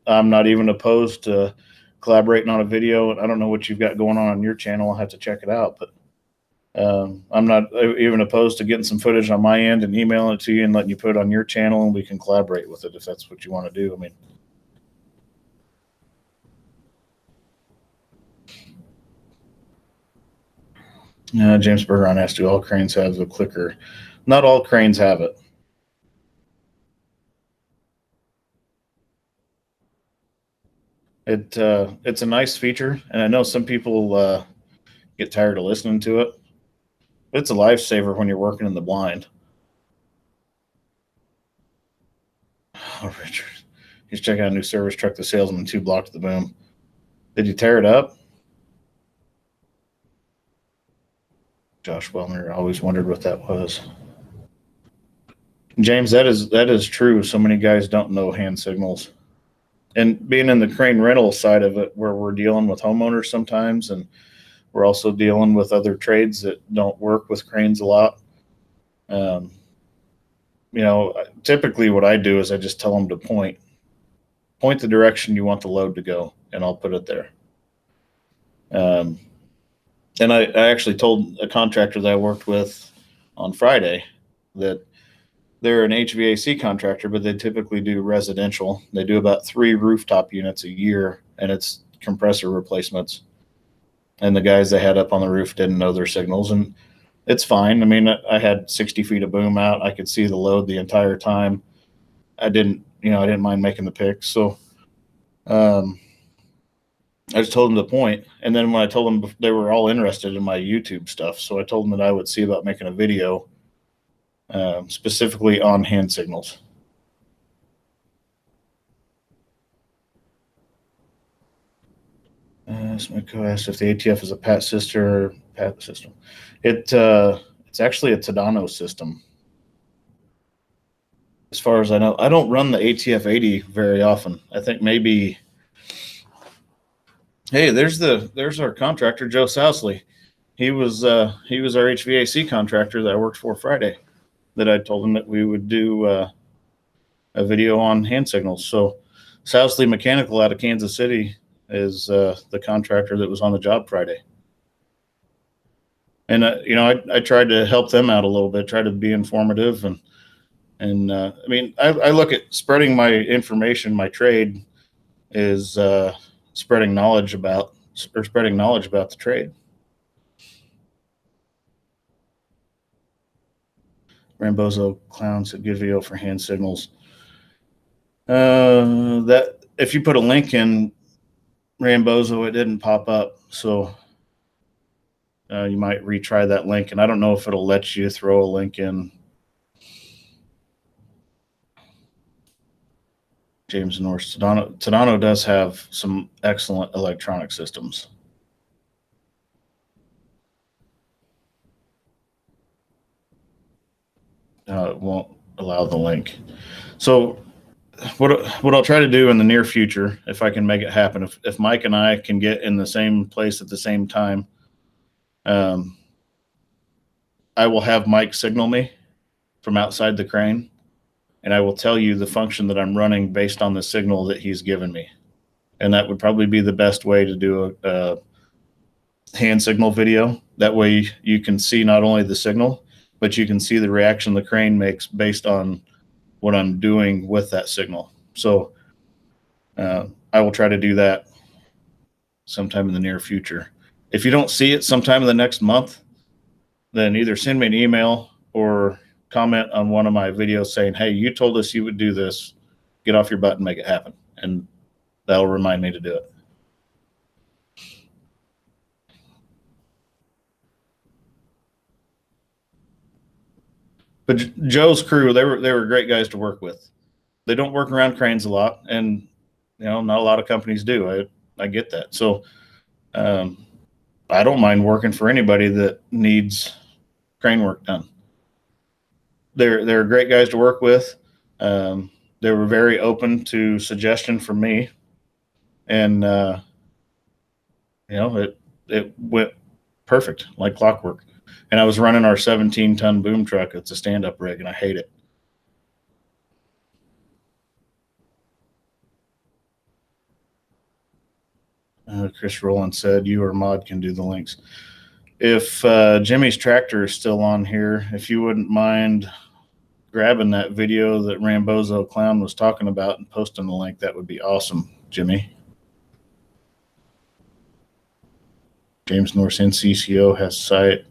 Speaker 1: not even opposed to collaborating on a video. I don't know what you've got going on your channel. I'll have to check it out, but I'm not even opposed to getting some footage on my end and emailing it to you and letting you put it on your channel, and we can collaborate with it if that's what you want to do. I mean, James Bergeron asked, do all cranes have the clicker? Not all cranes have it. It's a nice feature, and I know some people get tired of listening to it. But it's a lifesaver when you're working in the blind. Oh, Richard, he's checking out a new service truck. The salesman 2 blocked the boom. Did you tear it up? Josh Wellner always wondered what that was. James, that is true. So many guys don't know hand signals. And being in the crane rental side of it, where we're dealing with homeowners sometimes, and we're also dealing with other trades that don't work with cranes a lot. Typically what I do is I just tell them to point the direction you want the load to go, and I'll put it there. And I actually told a contractor that I worked with on Friday that they're an HVAC contractor, but they typically do residential. They do about 3 rooftop units a year, and it's compressor replacements. And the guys they had up on the roof didn't know their signals, and it's fine. I mean, I had 60 feet of boom out. I could see the load the entire time. I didn't mind making the picks. So I just told them the point. And then when I told them, they were all interested in my YouTube stuff. So I told them that I would see about making a video specifically on hand signals. Smiko asked if the ATF is a PAT sister or PAT system. It's actually a Tadano system. As far as I know, I don't run the ATF 80 very often. I think maybe. Hey, there's our contractor, Joe Sousley. He was our HVAC contractor that I worked for Friday. that I told him that we would do a video on hand signals. So Sousley Mechanical out of Kansas City is the contractor that was on the job Friday. And I tried to help them out a little bit, try to be informative, and I mean, I look at spreading my information. My trade is spreading knowledge about the trade. Rambozo Clown said good video for hand signals. That if you put a link in Rambozo, it didn't pop up, so you might retry that link, and I don't know if it'll let you throw a link in. James Norris, Tadano does have some excellent electronic systems. It won't allow the link. So what I'll try to do in the near future, if I can make it happen, if Mike and I can get in the same place at the same time, I will have Mike signal me from outside the crane, and I will tell you the function that I'm running based on the signal that he's given me. And that would probably be the best way to do a hand signal video. That way you can see not only the signal, but you can see the reaction the crane makes based on what I'm doing with that signal. So I will try to do that sometime in the near future. If you don't see it sometime in the next month, then either send me an email or comment on one of my videos saying, hey, you told us you would do this. Get off your butt and make it happen. And that'll remind me to do it. But Joe's crew, they were great guys to work with. They don't work around cranes a lot, and not a lot of companies do. I get that. So I don't mind working for anybody that needs crane work done. They're great guys to work with. They were very open to suggestion from me, and it went perfect, like clockwork. And I was running our 17-ton boom truck. It's a stand-up rig, and I hate it. Chris Rowland said, you or Mod can do the links. If Jimmy's tractor is still on here, if you wouldn't mind grabbing that video that Rambozo Clown was talking about and posting the link, that would be awesome, Jimmy. James Norris NCCO has site.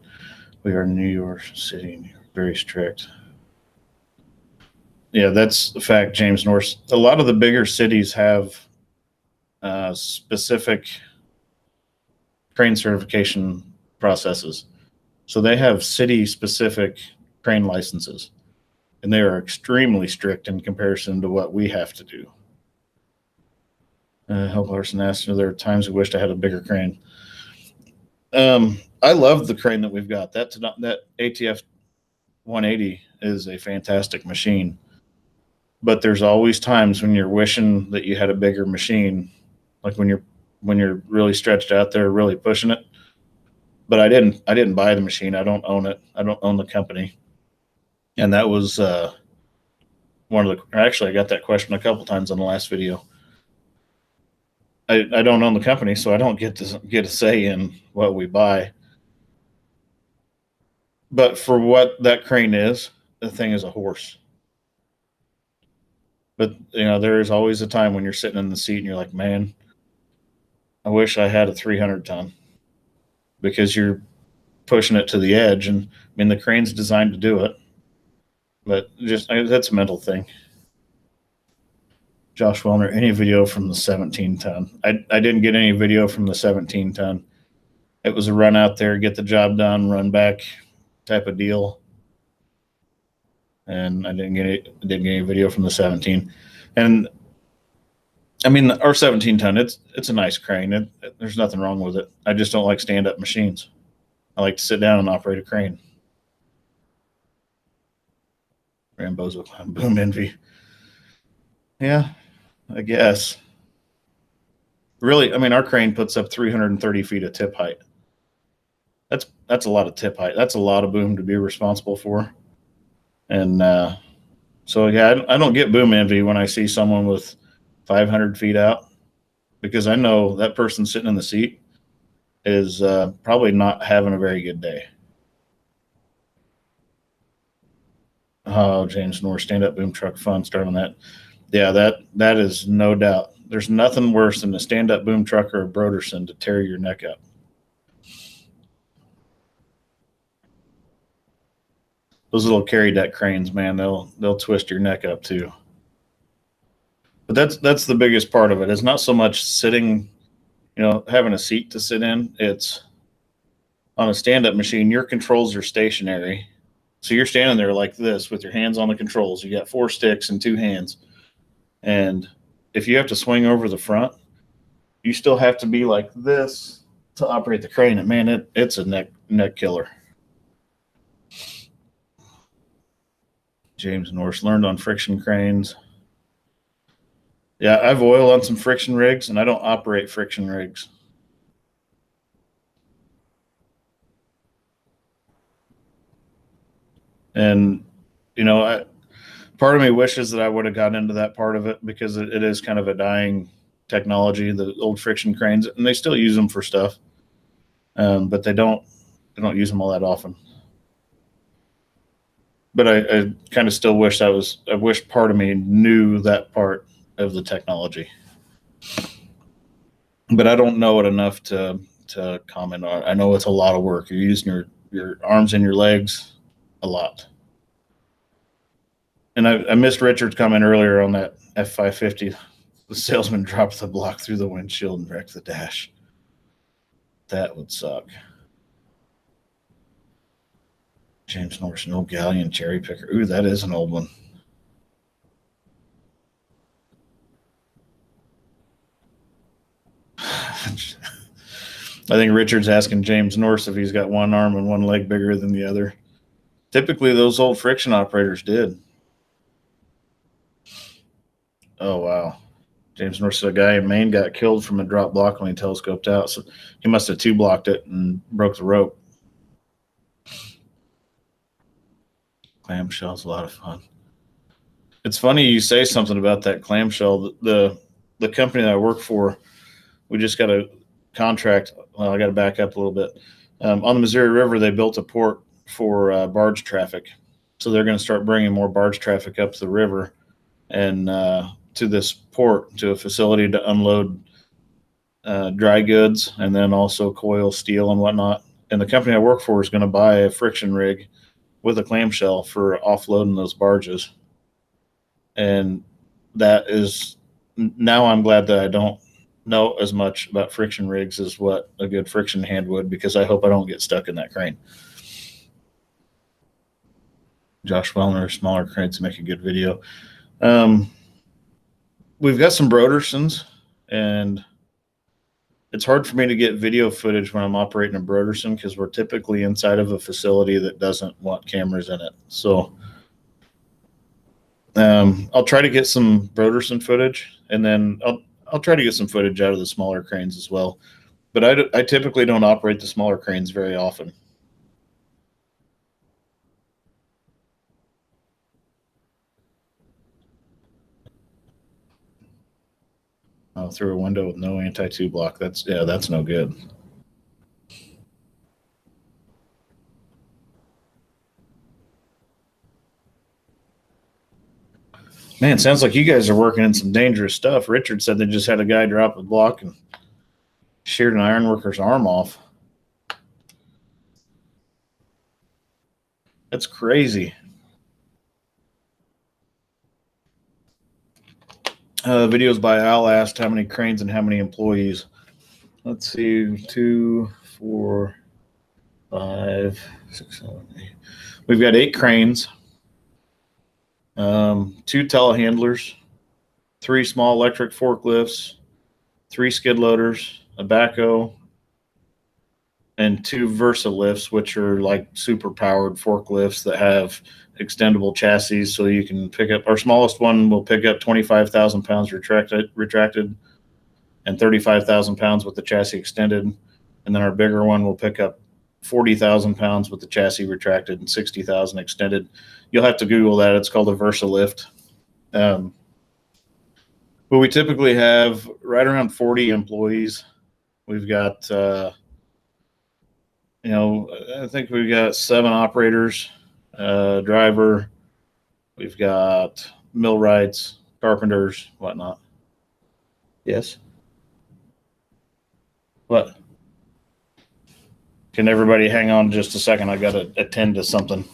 Speaker 1: We are New York City, very strict. Yeah, that's the fact, James Norris. A lot of the bigger cities have specific crane certification processes. So they have city-specific crane licenses, and they are extremely strict in comparison to what we have to do. Help Larson asked, there are times I wished I had a bigger crane. I love the crane that we've got. That ATF 180 is a fantastic machine, but there's always times when you're wishing that you had a bigger machine, like when you're really stretched out there, really pushing it. But I didn't buy the machine. I don't own it. I don't own the company. And that was actually I got that question a couple times on the last video. I don't own the company, so I don't get a say in what we buy. But for what that crane is, the thing is a horse. But there is always a time when you're sitting in the seat and you're like, man, I wish I had a 300-ton, because you're pushing it to the edge. And I mean, the crane's designed to do it, but that's a mental thing. Josh Wellner, any video from the 17-ton? I didn't get any video from the 17-ton. It was a run out there, get the job done, run back type of deal. And I didn't get any video from the 17. And I mean, our 17-ton, it's a nice crane. There's nothing wrong with it. I just don't like stand-up machines. I like to sit down and operate a crane. Rambozo Clown Boom Envy. Yeah, I guess. Really, I mean, our crane puts up 330 feet of tip height. That's a lot of tip height. That's a lot of boom to be responsible for. And so, yeah, I don't get boom envy when I see someone with 500 feet out, because I know that person sitting in the seat is probably not having a very good day. Oh, James Norris, stand-up boom truck fun. Start on that. Yeah, that is no doubt. There's nothing worse than a stand-up boom truck or a Broderson to tear your neck up. Those little carry deck cranes, man, they'll twist your neck up too. But that's the biggest part of it. It's not so much sitting, having a seat to sit in. It's on a stand-up machine, your controls are stationary. So you're standing there like this with your hands on the controls. You got 4 sticks and 2 hands. And if you have to swing over the front, you still have to be like this to operate the crane. And man, it's a neck killer. James Norris learned on friction cranes. Yeah, I've oiled on some friction rigs, and I don't operate friction rigs. And, part of me wishes that I would have gotten into that part of it, because it is kind of a dying technology, the old friction cranes, and they still use them for stuff. But they don't use them all that often. But I kind of still wish I wish part of me knew that part of the technology. But I don't know it enough to comment on it. I know it's a lot of work. You're using your arms and your legs a lot. And I missed Richard's comment earlier on that F550. The salesman dropped the block through the windshield and wrecked the dash. That would suck. James Norris, an old galleon cherry picker. Ooh, that is an old one. I think Richard's asking James Norris if he's got one arm and one leg bigger than the other. Typically, those old friction operators did. Oh, wow. James Norris, a guy in Maine, got killed from a drop block when he telescoped out. So he must have 2-blocked it and broke the rope. Clamshell's a lot of fun. It's funny you say something about that clamshell. The company that I work for, we just got a contract. Well, I got to back up a little bit. On the Missouri River, they built a port for barge traffic. So they're going to start bringing more barge traffic up the river and to this port, to a facility to unload dry goods, and then also coil steel and whatnot. And the company I work for is going to buy a friction rig with a clamshell for offloading those barges. And that is, now I'm glad that I don't know as much about friction rigs as what a good friction hand would, because I hope I don't get stuck in that crane. Josh Wellner, smaller cranes make a good video. We've got some Brodersons, and it's hard for me to get video footage when I'm operating a Broderson, because we're typically inside of a facility that doesn't want cameras in it. So I'll try to get some Broderson footage, and then I'll try to get some footage out of the smaller cranes as well. But I typically don't operate the smaller cranes very often. Through a window with no anti-2-block. That's no good. Man, sounds like you guys are working in some dangerous stuff. Richard said they just had a guy drop a block and sheared an ironworker's arm off. That's crazy. Videos by Al asked how many cranes and how many employees. Let's see, 2, 4, 5, 6, 7, 8. We've got 8 cranes, 2 telehandlers, 3 small electric forklifts, 3 skid loaders, a backhoe, and 2 Versa lifts, which are like super powered forklifts that have extendable chassis, so you can pick up. Our smallest one will pick up 25,000 pounds retracted, and 35,000 pounds with the chassis extended. And then our bigger one will pick up 40,000 pounds with the chassis retracted and 60,000 extended. You'll have to Google that. It's called a VersaLift. But we typically have right around 40 employees. We've got, I think we've got 7 operators, driver. We've got millwrights, carpenters, whatnot. Yes. What? Can everybody hang on just a second? I got to attend to something.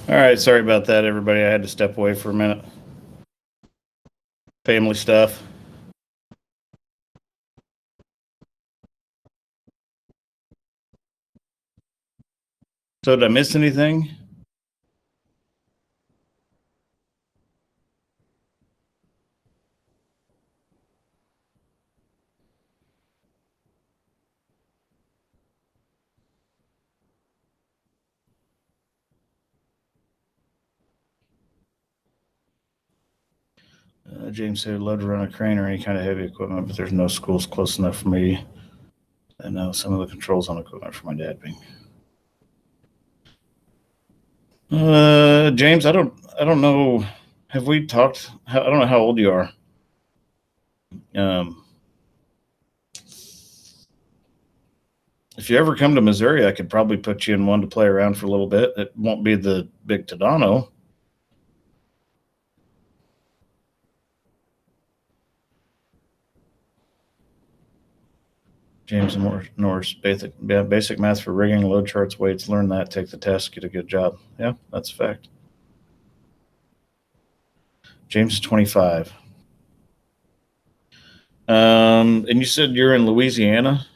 Speaker 1: All right, sorry about that, everybody. I had to step away for a minute. Family stuff. So did I miss anything? James said, I'd love to run a crane or any kind of heavy equipment, but there's no schools close enough for me. I know some of the controls on equipment for my dad being. James, I don't know. Have we talked? I don't know how old you are. If you ever come to Missouri, I could probably put you in one to play around for a little bit. It won't be the big Tadano. James Norris, basic math for rigging, load charts, weights. Learn that, take the test, get a good job. Yeah, that's a fact. James is 25. And you said you're in Louisiana?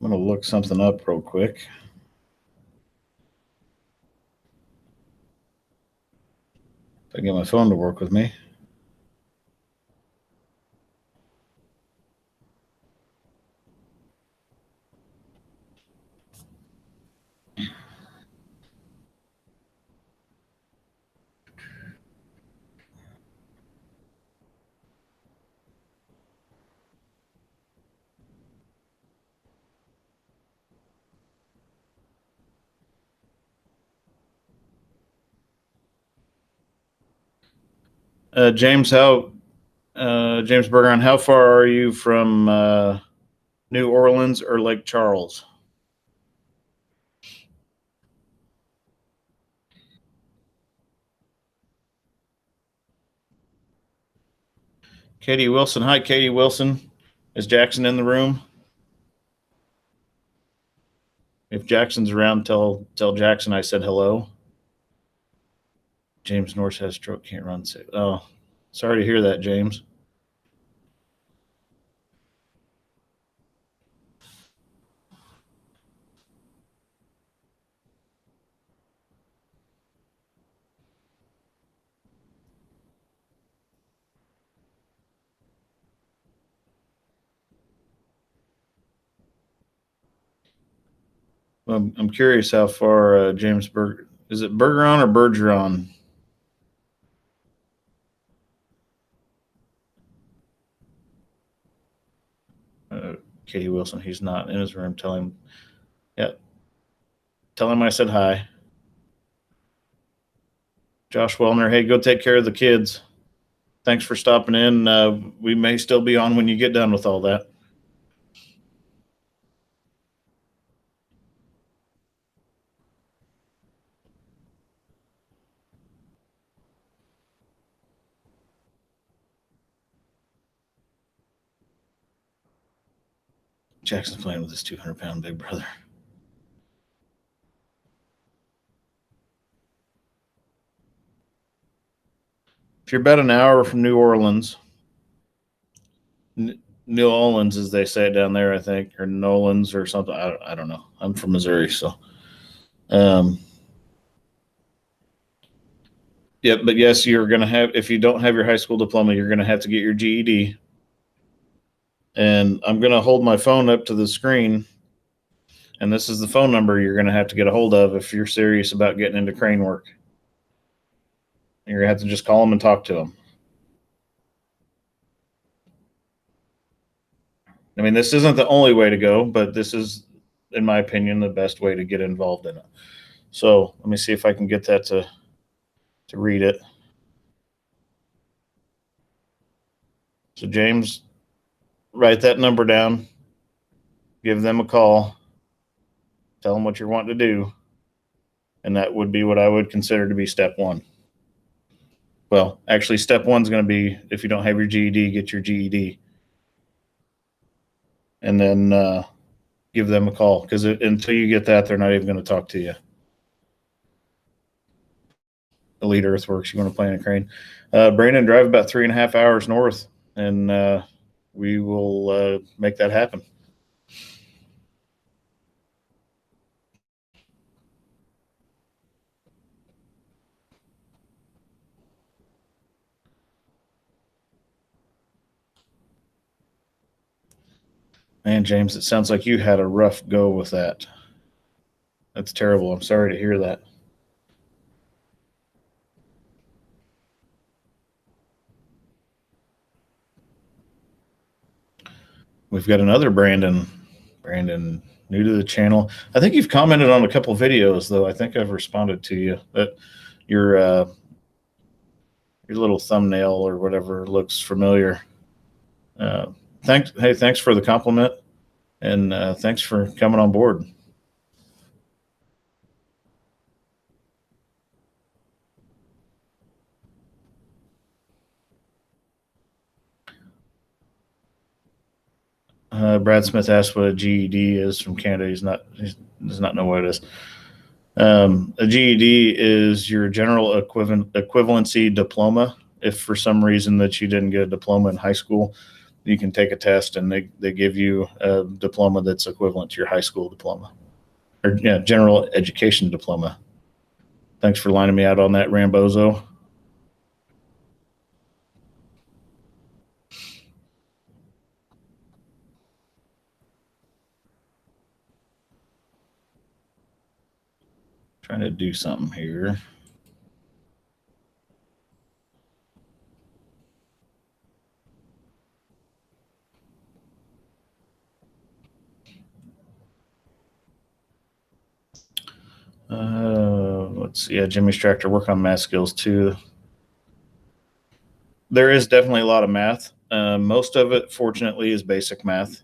Speaker 1: I'm going to look something up real quick. If I get my phone to work with me. James, James Bergeron, how far are you from New Orleans or Lake Charles? Katie Wilson. Hi, Katie Wilson. Is Jackson in the room? If Jackson's around, tell Jackson I said hello. James Norris has stroke, can't run. Oh, sorry to hear that, James. I'm curious how far James Berger, is it Bergeron or Bergeron? Katie Wilson, he's not in his room. Tell him, yeah, tell him I said hi. Josh Wellner, hey, go take care of the kids. Thanks for stopping in. We may still be on when you get done with all that. Jackson's playing with his 200-pound big brother. If you're about an hour from New Orleans, New Orleans, as they say it down there, I think, or Nolans or something. I don't know. I'm from Missouri, so. Yep, but yes, you're going to have, if you don't have your high school diploma, you're going to have to get your GED. And I'm going to hold my phone up to the screen. And this is the phone number you're going to have to get a hold of if you're serious about getting into crane work. You're going to have to just call them and talk to them. I mean, this isn't the only way to go, but this is, in my opinion, the best way to get involved in it. So let me see if I can get that to read it. So James, write that number down. Give them a call. Tell them what you're wanting to do. And that would be what I would consider to be step one. Well, actually, step one's going to be, if you don't have your GED, get your GED. And then give them a call, because until you get that, they're not even going to talk to you. Elite Earthworks, you want to play in a crane. Brandon, drive about 3.5 hours north, and we will make that happen. Man, James, it sounds like you had a rough go with that. That's terrible. I'm sorry to hear that. We've got another Brandon. Brandon, new to the channel. I think you've commented on a couple videos, though. I think I've responded to you. That your little thumbnail or whatever looks familiar. Thanks for the compliment, and thanks for coming on board. Brad Smith asked what a GED is from Canada. He does not know what it is. A GED is your general equivalency diploma. If for some reason that you didn't get a diploma in high school, you can take a test and they give you a diploma that's equivalent to your high school diploma, or general education diploma. Thanks for lining me out on that, Rambozo. Trying to do something here. Let's see. Yeah, Jimmy's tractor, work on math skills too. There is definitely a lot of math. Most of it, fortunately, is basic math,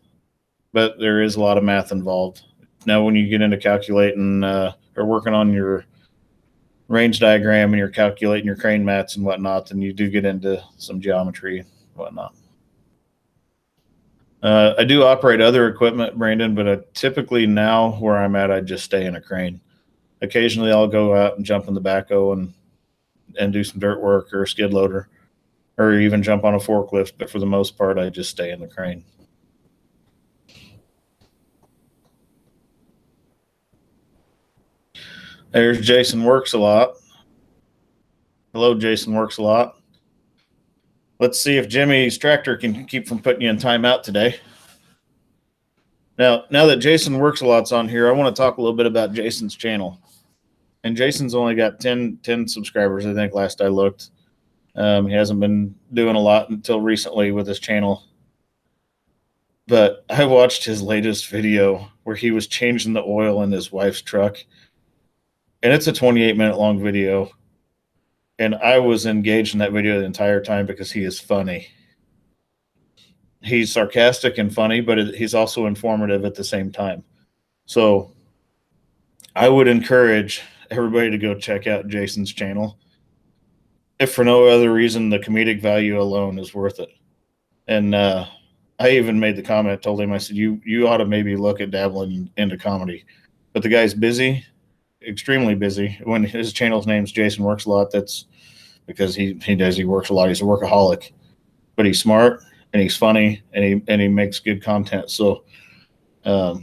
Speaker 1: but there is a lot of math involved. Now, when you get into calculating or working on your range diagram and you're calculating your crane mats and whatnot, then you do get into some geometry and whatnot. I do operate other equipment, Brandon, but typically now where I'm at, I just stay in a crane. Occasionally, I'll go out and jump in the backhoe and do some dirt work or a skid loader, or even jump on a forklift. But for the most part, I just stay in the crane. There's Jason Works a lot. Hello, Jason Works a lot. Let's see if Jimmy's tractor can keep from putting you in timeout today. Now that Jason Works a lot's on here, I want to talk a little bit about Jason's channel. And Jason's only got 10 subscribers, I think, last I looked. He hasn't been doing a lot until recently with his channel. But I watched his latest video where he was changing the oil in his wife's truck. And it's a 28-minute long video. And I was engaged in that video the entire time because he is funny. He's sarcastic and funny, but he's also informative at the same time. So I would encourage everybody to go check out Jason's channel. If for no other reason, the comedic value alone is worth it. And I even made the comment, told him, I said, you ought to maybe look at dabbling into comedy. But the guy's busy, extremely busy. When his channel's name's Jason Works a Lot, that's because he works a lot. He's a workaholic, but he's smart and he's funny and he makes good content. So I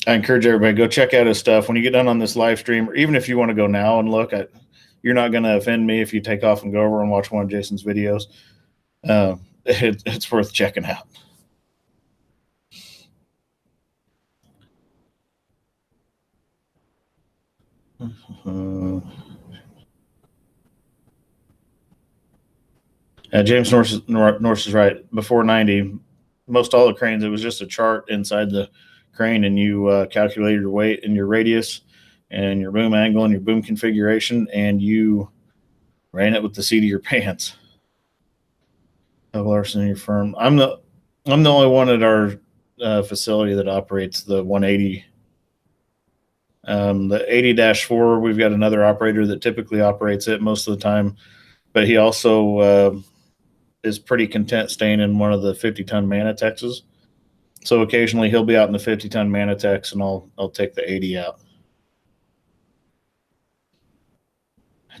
Speaker 1: encourage everybody, go check out his stuff. When you get done on this live stream, or even if you want to go now and look at, you're not going to offend me if you take off and go over and watch one of Jason's videos. It's worth checking out. James Norris is right. Before 90, most all the cranes, it was just a chart inside the crane, and you calculated your weight and your radius and your boom angle and your boom configuration, and you ran it with the seat of your pants. Larson in your firm. I'm the only one at our facility that operates the 180. The 80-4, we've got another operator that typically operates it most of the time, but he also is pretty content staying in one of the 50-ton Manitexes. So occasionally he'll be out in the 50-ton Manitex, and I'll take the 80 out.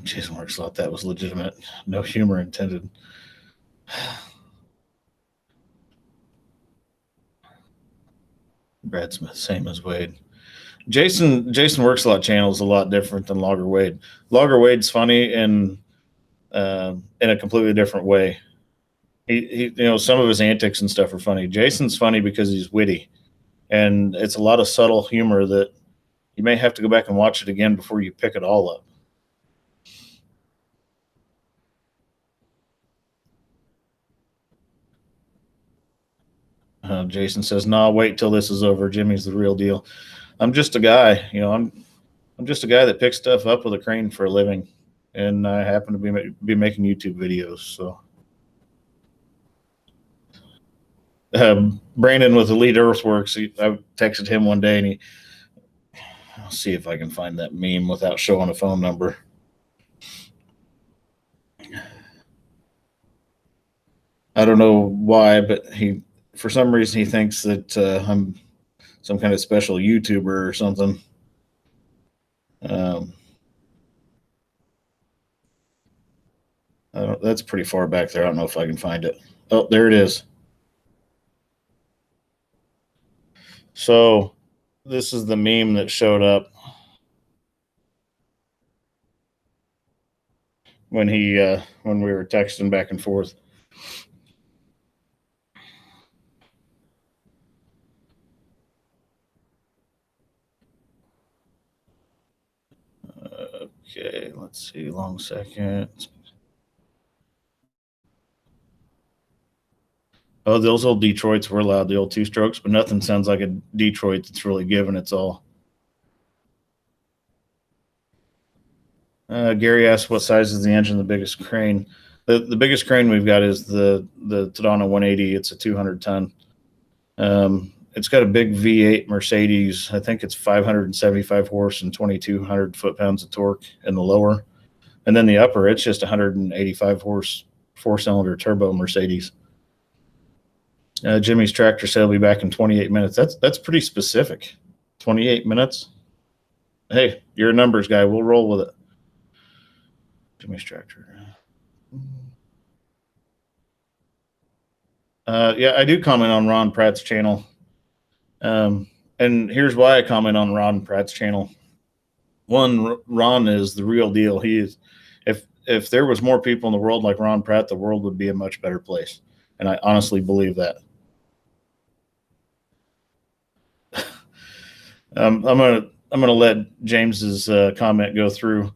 Speaker 1: Jason Works thought that was legitimate. No humor intended. Brad Smith, same as Wade. Jason Works a Lot channel is a lot different than Logger Wade. Logger Wade's funny in a completely different way. He some of his antics and stuff are funny. Jason's funny because he's witty, and it's a lot of subtle humor that you may have to go back and watch it again before you pick it all up. Jason says, "Nah, wait till this is over. Jimmy's the real deal." I'm just a guy, I'm just a guy that picks stuff up with a crane for a living, and I happen to be making YouTube videos. So, Brandon with Elite Earthworks, I texted him one day, and I'll see if I can find that meme without showing a phone number. I don't know why, but for some reason, he thinks that I'm some kind of special YouTuber or something. That's pretty far back there. I don't know if I can find it. Oh, there it is. So this is the meme that showed up when we were texting back and forth. Okay, let's see. Long second. Oh, those old Detroits were loud, the old two strokes, but nothing sounds like a Detroit that's really given its all. Gary asked, what size is the engine, the biggest crane? The biggest crane we've got is the Tadano 180. It's a 200-ton. It's got a big V8 Mercedes. I think it's 575 horse and 2,200 foot-pounds of torque in the lower. And then the upper, it's just 185 horse, four-cylinder turbo Mercedes. Jimmy's tractor said he'll be back in 28 minutes. That's pretty specific. 28 minutes. Hey, you're a numbers guy. We'll roll with it. Jimmy's tractor. Yeah, I do comment on Ron Pratt's channel. And here's why I comment on Ron Pratt's channel. One, Ron is the real deal. He is. If there was more people in the world like Ron Pratt, the world would be a much better place. And I honestly believe that. I'm gonna let James's comment go through.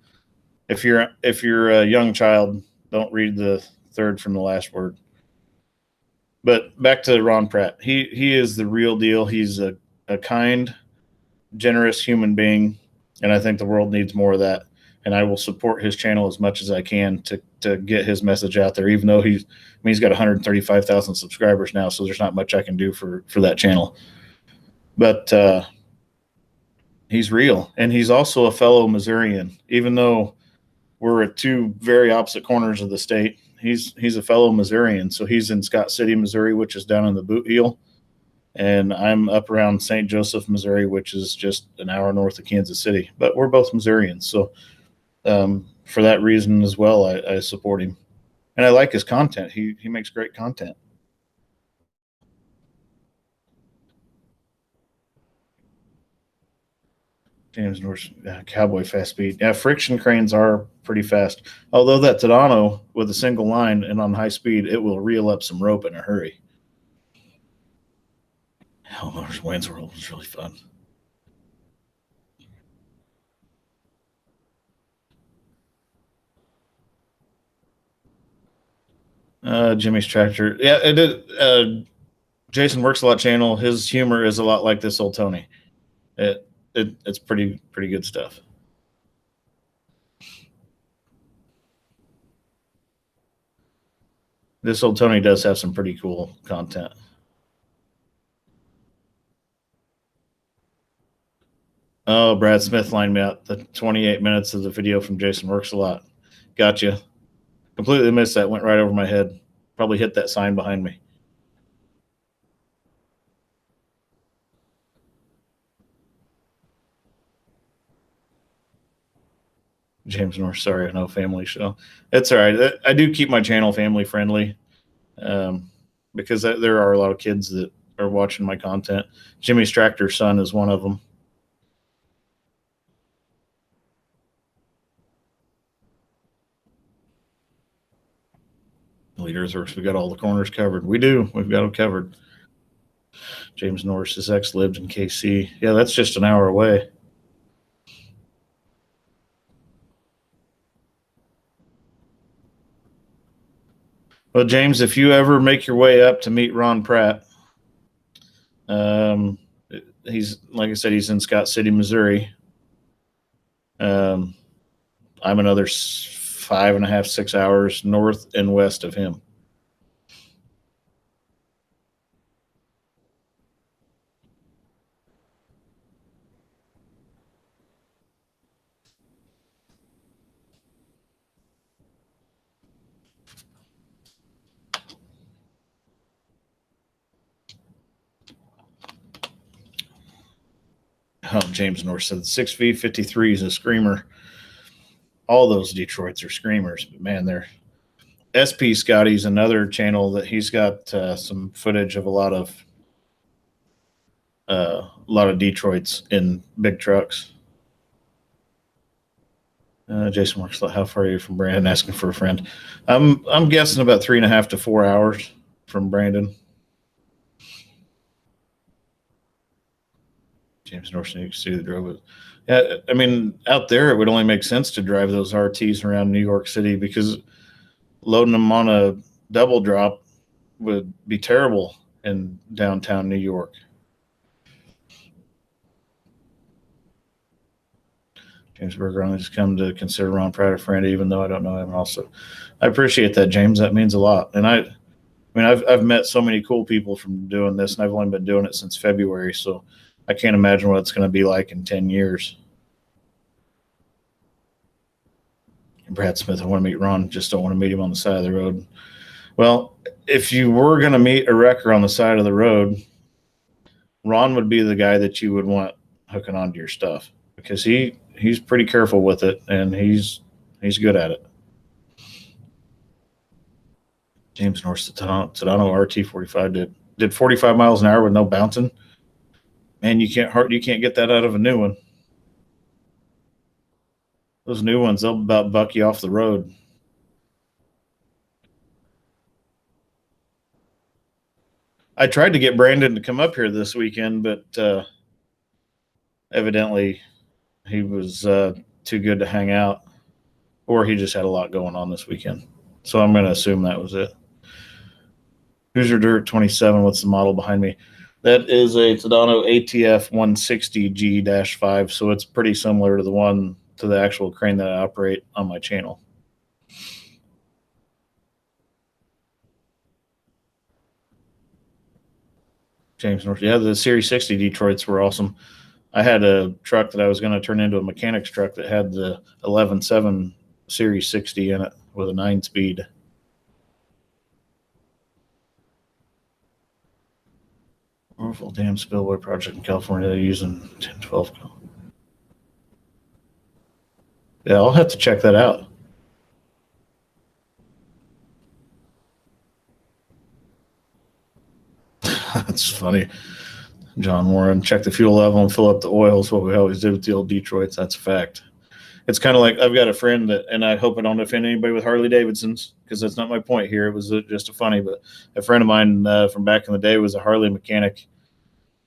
Speaker 1: If you're a young child, don't read the third from the last word. But back to Ron Pratt. He is the real deal. He's a kind, generous human being, and I think the world needs more of that. And I will support his channel as much as I can to get his message out there. Even though he's got 135,000 subscribers now, so there's not much I can do for that channel. But he's real, and he's also a fellow Missourian. Even though we're at two very opposite corners of the state, he's a fellow Missourian. So he's in Scott City, Missouri, which is down in the Boot Heel, and I'm up around St. Joseph, Missouri, which is just an hour north of Kansas City. But we're both Missourians, so for that reason as well, I support him, and I like his content. He makes great content. James Norris, Cowboy fast speed. Yeah, friction cranes are pretty fast. Although that Tadano with a single line and on high speed, it will reel up some rope in a hurry. Hell, Wayne's World was really fun. Jimmy's Tractor. Yeah, it did. Jason Works a Lot channel. His humor is a lot like this old Tony. It's pretty good stuff. This old Tony does have some pretty cool content. Oh, Brad Smith lined me out. The 28 minutes of the video from Jason Works a Lot. Gotcha. Completely missed that. Went right over my head. Probably hit that sign behind me. James Norris, sorry, no family show. It's all right. I do keep my channel family friendly because there are a lot of kids that are watching my content. Jimmy's Tractor son is one of them. Elite Earthworks, we got all the corners covered. We do. We've got them covered. James Norris's ex lived in KC. Yeah, that's just an hour away. Well, James, if you ever make your way up to meet Ron Pratt, um, he's like I said, he's in Scott City, Missouri. I'm another 5.5, 6 hours north and west of him. Oh, James Norris said 6V53 is a screamer. All those Detroits are screamers, but man, they're SP Scotty's another channel that he's got some footage of a lot of Detroits in big trucks. Jason works. How far are you from Brandon? Asking for a friend. I'm guessing about 3.5 to 4 hours from Brandon. James Norton, you can see the drove it. Yeah, I mean, out there it would only make sense to drive those RTs around New York City because loading them on a double drop would be terrible in downtown New York. James Berger only just come to consider Ron Pratt a friend, even though I don't know him. Also, I appreciate that, James. That means a lot. And I mean, I've met so many cool people from doing this, and I've only been doing it since February, so I can't imagine what it's going to be like in 10 years. Brad Smith, I want to meet Ron, just don't want to meet him on the side of the road. Well, if you were going to meet a wrecker on the side of the road, Ron would be the guy that you would want hooking onto your stuff because he's pretty careful with it and he's good at it. James Norris, Tadano RT45 did 45 miles an hour with no bouncing. Man, you can't get that out of a new one. Those new ones, they'll about buck you off the road. I tried to get Brandon to come up here this weekend, but evidently he was too good to hang out, or he just had a lot going on this weekend. So I'm going to assume that was it. Hoosier Dirt 27. What's the model behind me? That is a Tadano ATF 160G-5, so it's pretty similar to the actual crane that I operate on my channel. James Norris. Yeah, the Series 60 Detroits were awesome. I had a truck that I was going to turn into a mechanic's truck that had the 11.7 Series 60 in it with a 9-speed. Orville Dam Spillway Project in California. They're using 1012. Yeah, I'll have to check that out. That's funny. John Warren, check the fuel level and fill up the oil is what we always did with the old Detroits. That's a fact. It's kind of like I've got a friend that, and I hope I don't offend anybody with Harley Davidsons because that's not my point here. It was just a funny, but a friend of mine from back in the day was a Harley mechanic.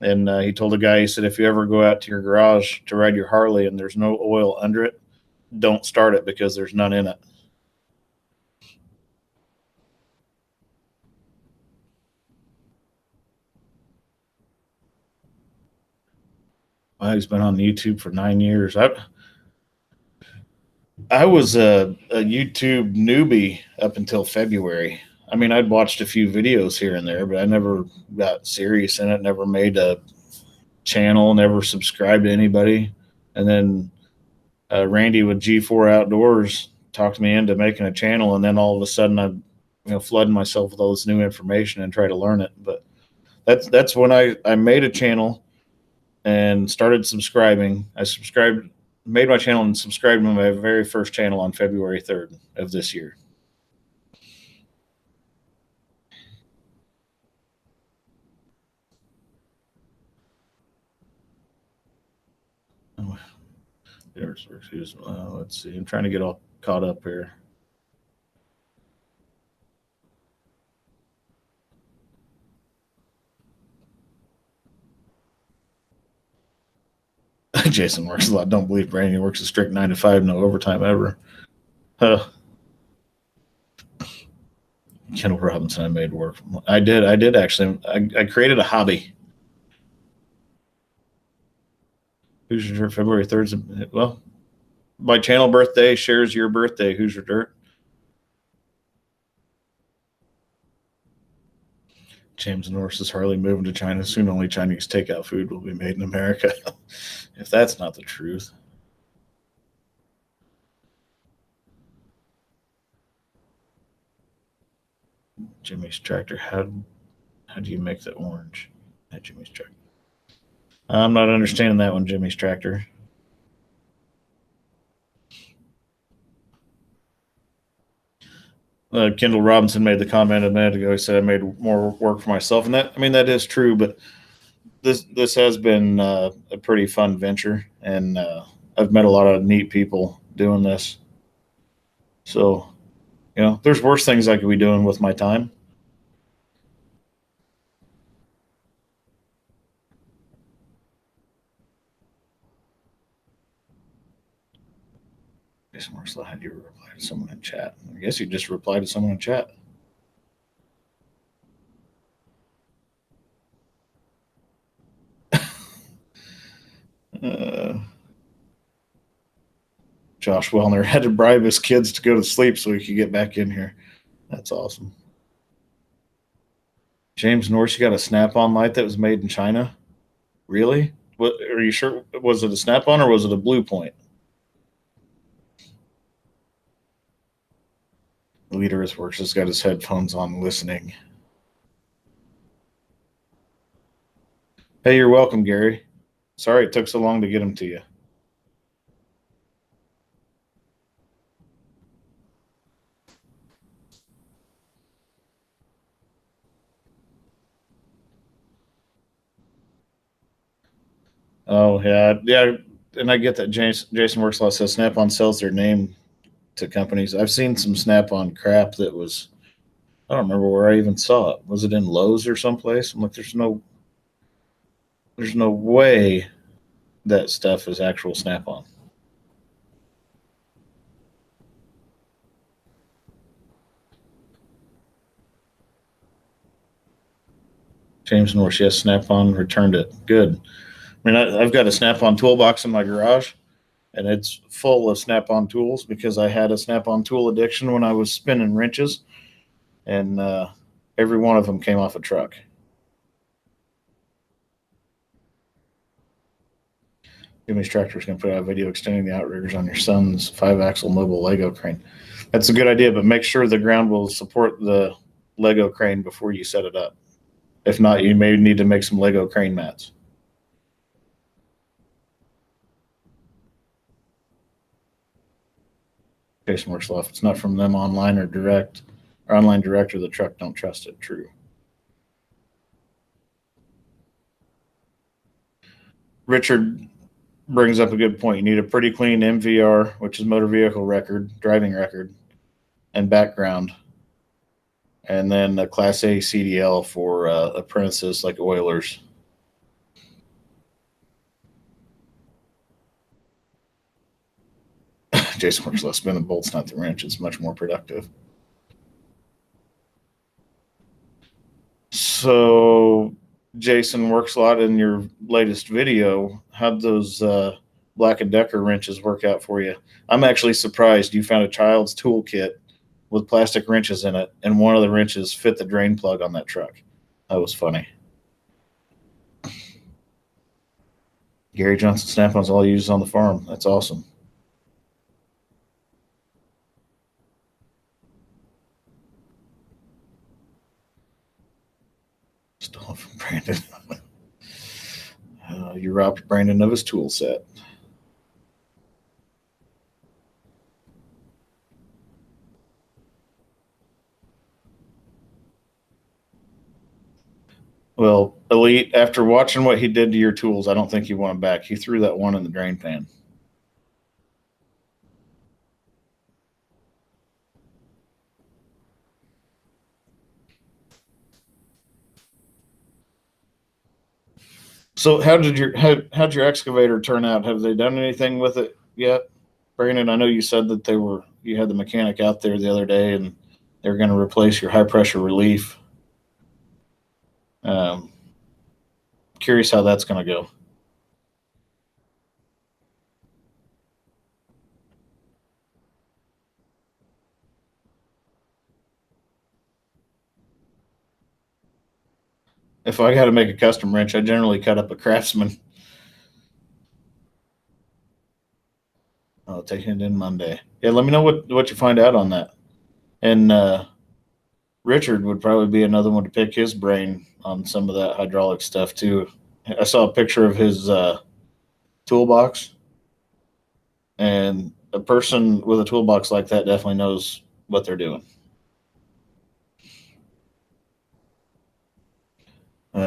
Speaker 1: And he told the guy, he said, if you ever go out to your garage to ride your Harley and there's no oil under it, don't start it because there's none in it. Well, he's been on YouTube for 9 years. I was a YouTube newbie up until February. I mean, I'd watched a few videos here and there, but I never got serious in it, never made a channel, never subscribed to anybody. And then Randy with G4 Outdoors talked me into making a channel, and then all of a sudden I'm flooding myself with all this new information and try to learn it. But that's when I made a channel and started subscribing. I made my channel and subscribed to my very first channel on February 3rd of this year. Let's see. I'm trying to get all caught up here. Jason works a lot. Don't believe Brandon works a strict 9 to 5, no overtime ever. Kendall Robinson, I made work. I did actually. I created a hobby. Hoosier Dirt, February 3rd. Well, my channel birthday shares your birthday, Hoosier Dirt. James Norris is Harley moving to China. Soon only Chinese takeout food will be made in America. If that's not the truth. Jimmy's tractor. How do you make that orange at Jimmy's tractor? I'm not understanding that one, Jimmy's tractor. Kendall Robinson made the comment a minute ago. He said I made more work for myself, and that is true. But this has been a pretty fun venture, and I've met a lot of neat people doing this. So, there's worse things I could be doing with my time. Jason Marcel, how do you reply to someone in chat? I guess you just reply to someone in chat. Josh Wellner had to bribe his kids to go to sleep so he could get back in here. That's awesome. James Norris, you got a Snap-on light that was made in China? Really? What, are you sure? Was it a Snap-on or was it a Blue Point? The leader of works has got his headphones on listening. Hey, you're welcome, Gary. Sorry it took so long to get them to you. Oh, yeah. And I get that Jason Works says Snap-on sells their name to companies. I've seen some Snap-on crap that was, I don't remember where I even saw it. Was it in Lowe's or someplace? I'm like, there's no way that stuff is actual snap-on. James Norris, yes, snap-on returned it. Good. I mean, I've got a snap-on toolbox in my garage, and it's full of snap-on tools because I had a snap-on tool addiction when I was spinning wrenches, and every one of them came off a truck. Jimmy's Tractor is going to put out a video extending the outriggers on your son's 5-axle mobile Lego crane. That's a good idea, but make sure the ground will support the Lego crane before you set it up. If not, you may need to make some Lego crane mats. Jason Worksloff, it's not from them online or direct, or online direct or the truck. Don't trust it. True. Richard brings up a good point. You need a pretty clean MVR, which is motor vehicle record, driving record, and background, and then a Class A CDL for apprentices like oilers. Jason works less spin the bolts, not the wrench. It's much more productive. So Jason works a lot in your latest video. How'd those Black & Decker wrenches work out for you? I'm actually surprised you found a child's toolkit with plastic wrenches in it, and one of the wrenches fit the drain plug on that truck. That was funny. Gary Johnson snap-ons all used on the farm. That's awesome. Stolen from Brandon. You robbed Brandon of his tool set. Well, Elite, after watching what he did to your tools, I don't think you want him back. He threw that one in the drain pan. So how'd your excavator turn out? Have they done anything with it yet? Brandon, I know you said that you had the mechanic out there the other day and they're going to replace your high pressure relief. Curious how that's going to go. If I got to make a custom wrench, I generally cut up a Craftsman. Oh, taking it in Monday. Yeah, let me know what you find out on that. And Richard would probably be another one to pick his brain on some of that hydraulic stuff too. I saw a picture of his toolbox, and a person with a toolbox like that definitely knows what they're doing.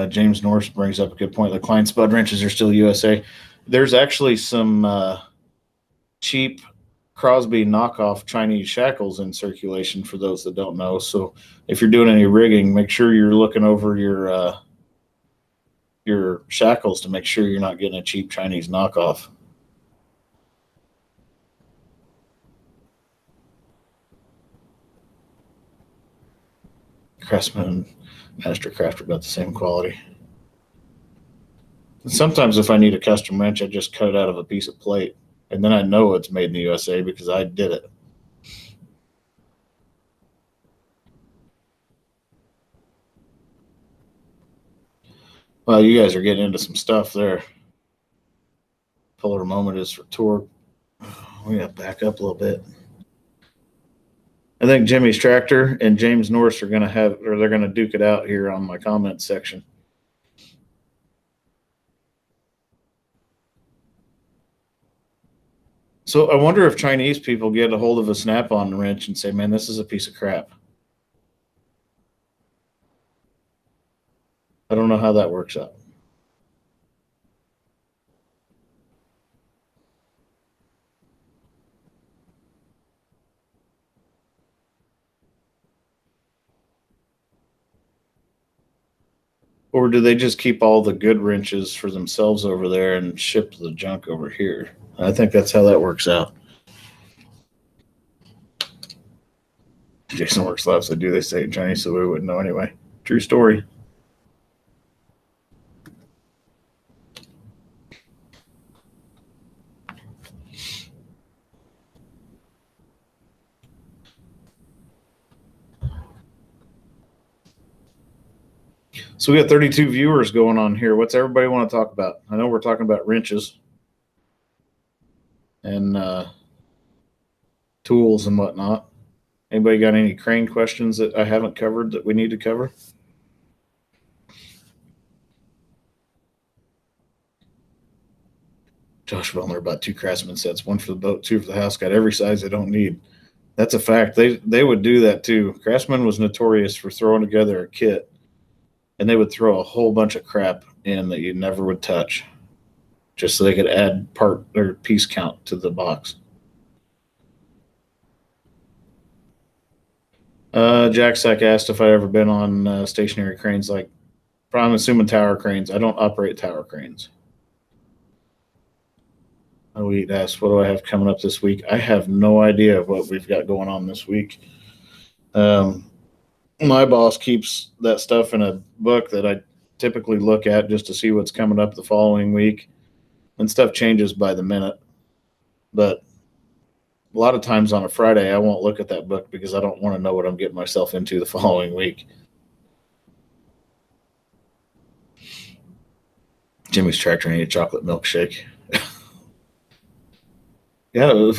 Speaker 1: James Norris brings up a good point. The Klein Spud wrenches are still USA. There's actually some cheap Crosby knockoff Chinese shackles in circulation for those that don't know. So if you're doing any rigging, make sure you're looking over your shackles to make sure you're not getting a cheap Chinese knockoff. Craftsman and Mastercraft are about the same quality. And sometimes if I need a custom wrench, I just cut it out of a piece of plate, and then I know it's made in the USA because I did it. Well, you guys are getting into some stuff there. Polar moment is for torque. We got to back up a little bit. I think Jimmy's Tractor and James Norris are going to they're going to duke it out here on my comments section. So I wonder if Chinese people get a hold of a snap-on wrench and say, man, this is a piece of crap. I don't know how that works out. Or do they just keep all the good wrenches for themselves over there and ship the junk over here? I think that's how that works out. Jason Works laughs. I do. They say Johnny, so we wouldn't know anyway. True story. So we got 32 viewers going on here. What's everybody want to talk about? I know we're talking about wrenches and tools and whatnot. Anybody got any crane questions that I haven't covered that we need to cover? Josh Wellner about 2 Craftsman sets, 1 for the boat, 2 for the house. Got every size I don't need. That's a fact. They would do that too. Craftsman was notorious for throwing together a kit, and they would throw a whole bunch of crap in that you never would touch, just so they could add part or piece count to the box. Jack Sack asked if I ever been on stationary cranes, like I'm assuming tower cranes. I don't operate tower cranes. We asked, what do I have coming up this week? I have no idea what we've got going on this week. My boss keeps that stuff in a book that I typically look at just to see what's coming up the following week, and stuff changes by the minute. But a lot of times on a Friday, I won't look at that book because I don't want to know what I'm getting myself into the following week. Jimmy's tractor need a chocolate milkshake. Yeah,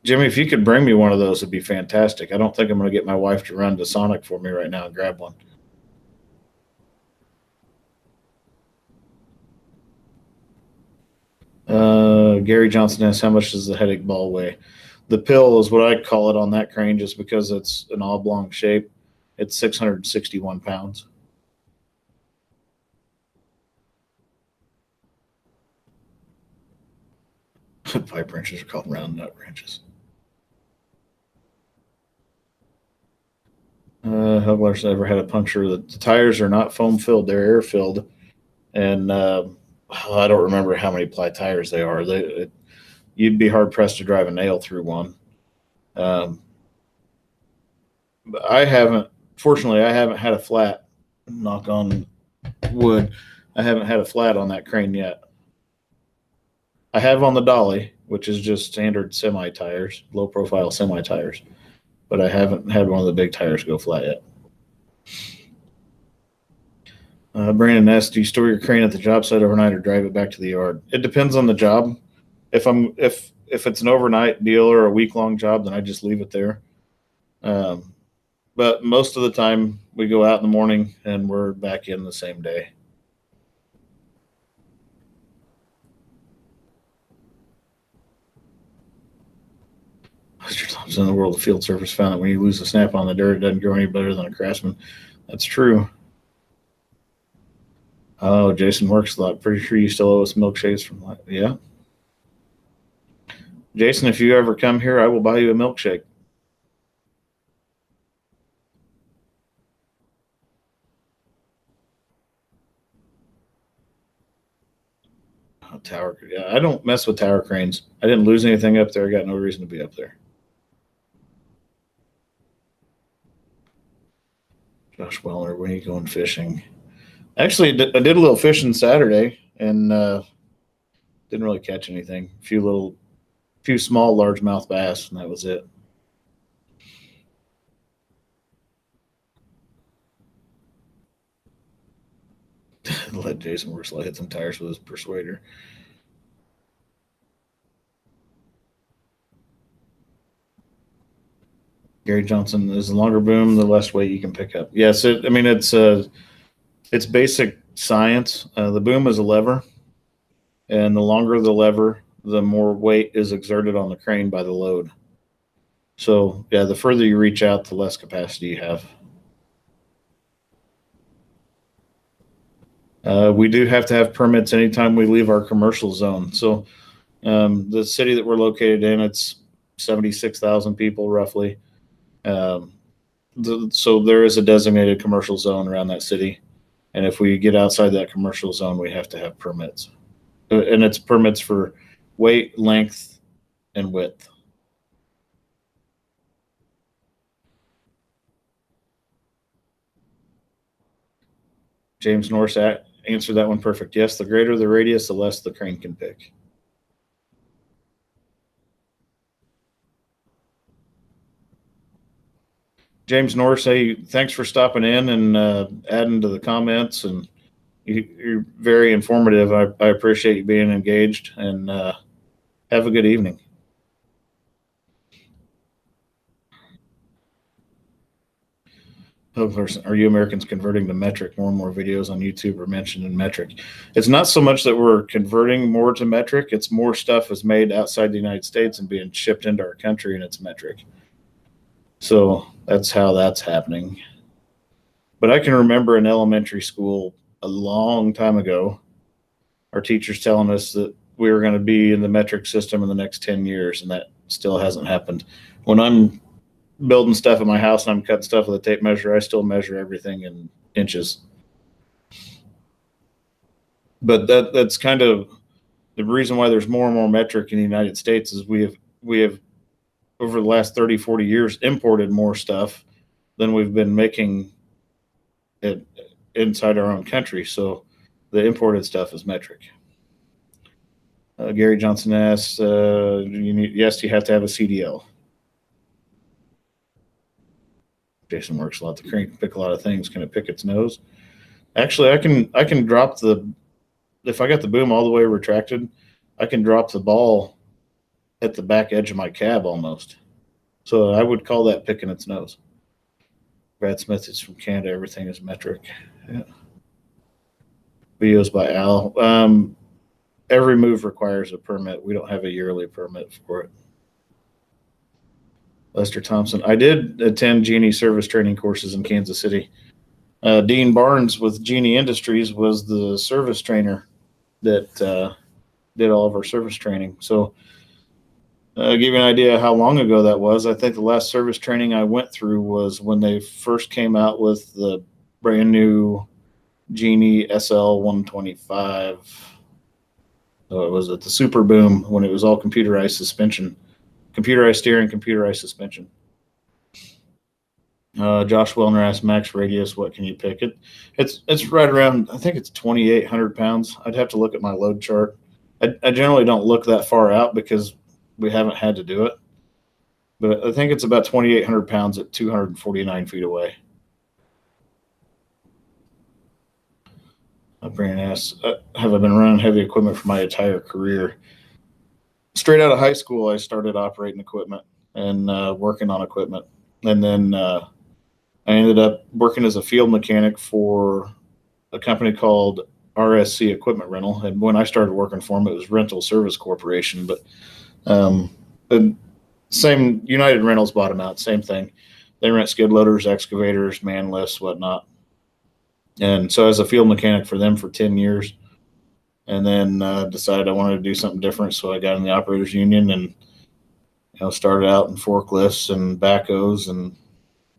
Speaker 1: Jimmy, if you could bring me one of those, it'd be fantastic. I don't think I'm going to get my wife to run to Sonic for me right now and grab one. Gary Johnson asks, how much does the headache ball weigh? The pill is what I call it on that crane just because it's an oblong shape. It's 661 pounds. Pipe wrenches are called round nut wrenches. Hugler's never had a puncture. The tires are not foam filled; they're air filled, and I don't remember how many ply tires they are. You'd be hard pressed to drive a nail through one. But fortunately, I haven't had a flat. Knock on wood. I haven't had a flat on that crane yet. I have on the Dolly, which is just standard semi tires, low profile semi tires, but I haven't had one of the big tires go flat yet. Brandon asks, do you store your crane at the job site overnight or drive it back to the yard? It depends on the job. If it's an overnight deal or a week-long job, then I just leave it there. But most of the time we go out in the morning and we're back in the same day. Mr. Thompson, in the world of field service, found that when you lose the snap on the dirt, it doesn't grow any better than a Craftsman. That's true. Oh, Jason Works a lot. Pretty sure you still owe us milkshakes from that. Yeah. Jason, if you ever come here, I will buy you a milkshake. Oh, tower. Yeah, I don't mess with tower cranes. I didn't lose anything up there. I got no reason to be up there. Josh Wellner, when are you going fishing? Actually, I did a little fishing Saturday and didn't really catch anything. A few small largemouth bass, and that was it. Let Jason Worsley hit some tires with his persuader. Gary Johnson, is the longer boom, the less weight you can pick up. Yes, it's basic science. The boom is a lever, and the longer the lever, the more weight is exerted on the crane by the load. So, yeah, the further you reach out, the less capacity you have. We do have to have permits anytime we leave our commercial zone. So, the city that we're located in, it's 76,000 people roughly. So there is a designated commercial zone around that city, And if we get outside that commercial zone, we have to have permits. And it's permits for weight, length, and width. James Norris answered that one perfect. Yes, the greater the radius, the less the crane can pick. James Norris, hey, thanks for stopping in and adding to the comments. And you're very informative. I appreciate you being engaged, and have a good evening. Are you Americans converting to metric? More and more videos on YouTube are mentioned in metric. It's not so much that we're converting more to metric. It's more stuff is made outside the United States and being shipped into our country, and it's metric. So that's how that's happening. But I can remember in elementary school a long time ago, our teachers telling us that we were going to be in the metric system in the next 10 years, and that still hasn't happened. When I'm building stuff in my house and I'm cutting stuff with a tape measure, I still measure everything in inches. But that's kind of the reason why there's more and more metric in the United States is we have over the last 30, 40 years imported more stuff than we've been making it inside our own country. So the imported stuff is metric. Gary Johnson asks, yes, you have to have a CDL. Jason works a lot. The crane can pick a lot of things. Can it pick its nose? Actually, I can drop if I got the boom all the way retracted, I can drop the ball at the back edge of my cab almost. So I would call that picking its nose. Brad Smith is from Canada. Everything is metric. Yeah. Videos by Al. Every move requires a permit. We don't have a yearly permit for it. Lester Thompson. I did attend Genie service training courses in Kansas City. Dean Barnes with Genie Industries was the service trainer that did all of our service training. So give you an idea how long ago that was. I think the last service training I went through was when they first came out with the brand new Genie SL 125. So it was at the Super Boom when it was all computerized suspension, computerized steering, computerized suspension. Josh Wellner asked max radius, what can you pick? It's right around, I think it's 2,800 pounds. I'd have to look at my load chart. I generally don't look that far out because we haven't had to do it. But I think it's about 2,800 pounds at 249 feet away. Brandon asks, have I been running heavy equipment for my entire career? Straight out of high school, I started operating equipment and working on equipment. And then I ended up working as a field mechanic for a company called RSC Equipment Rental. And when I started working for them, it was Rental Service Corporation. But the same United Rentals bought them out, same thing. They rent skid loaders, excavators, man lifts, whatnot. And so I was a field mechanic for them for 10 years. And then decided I wanted to do something different. So I got in the operators union and started out in forklifts and backhoes and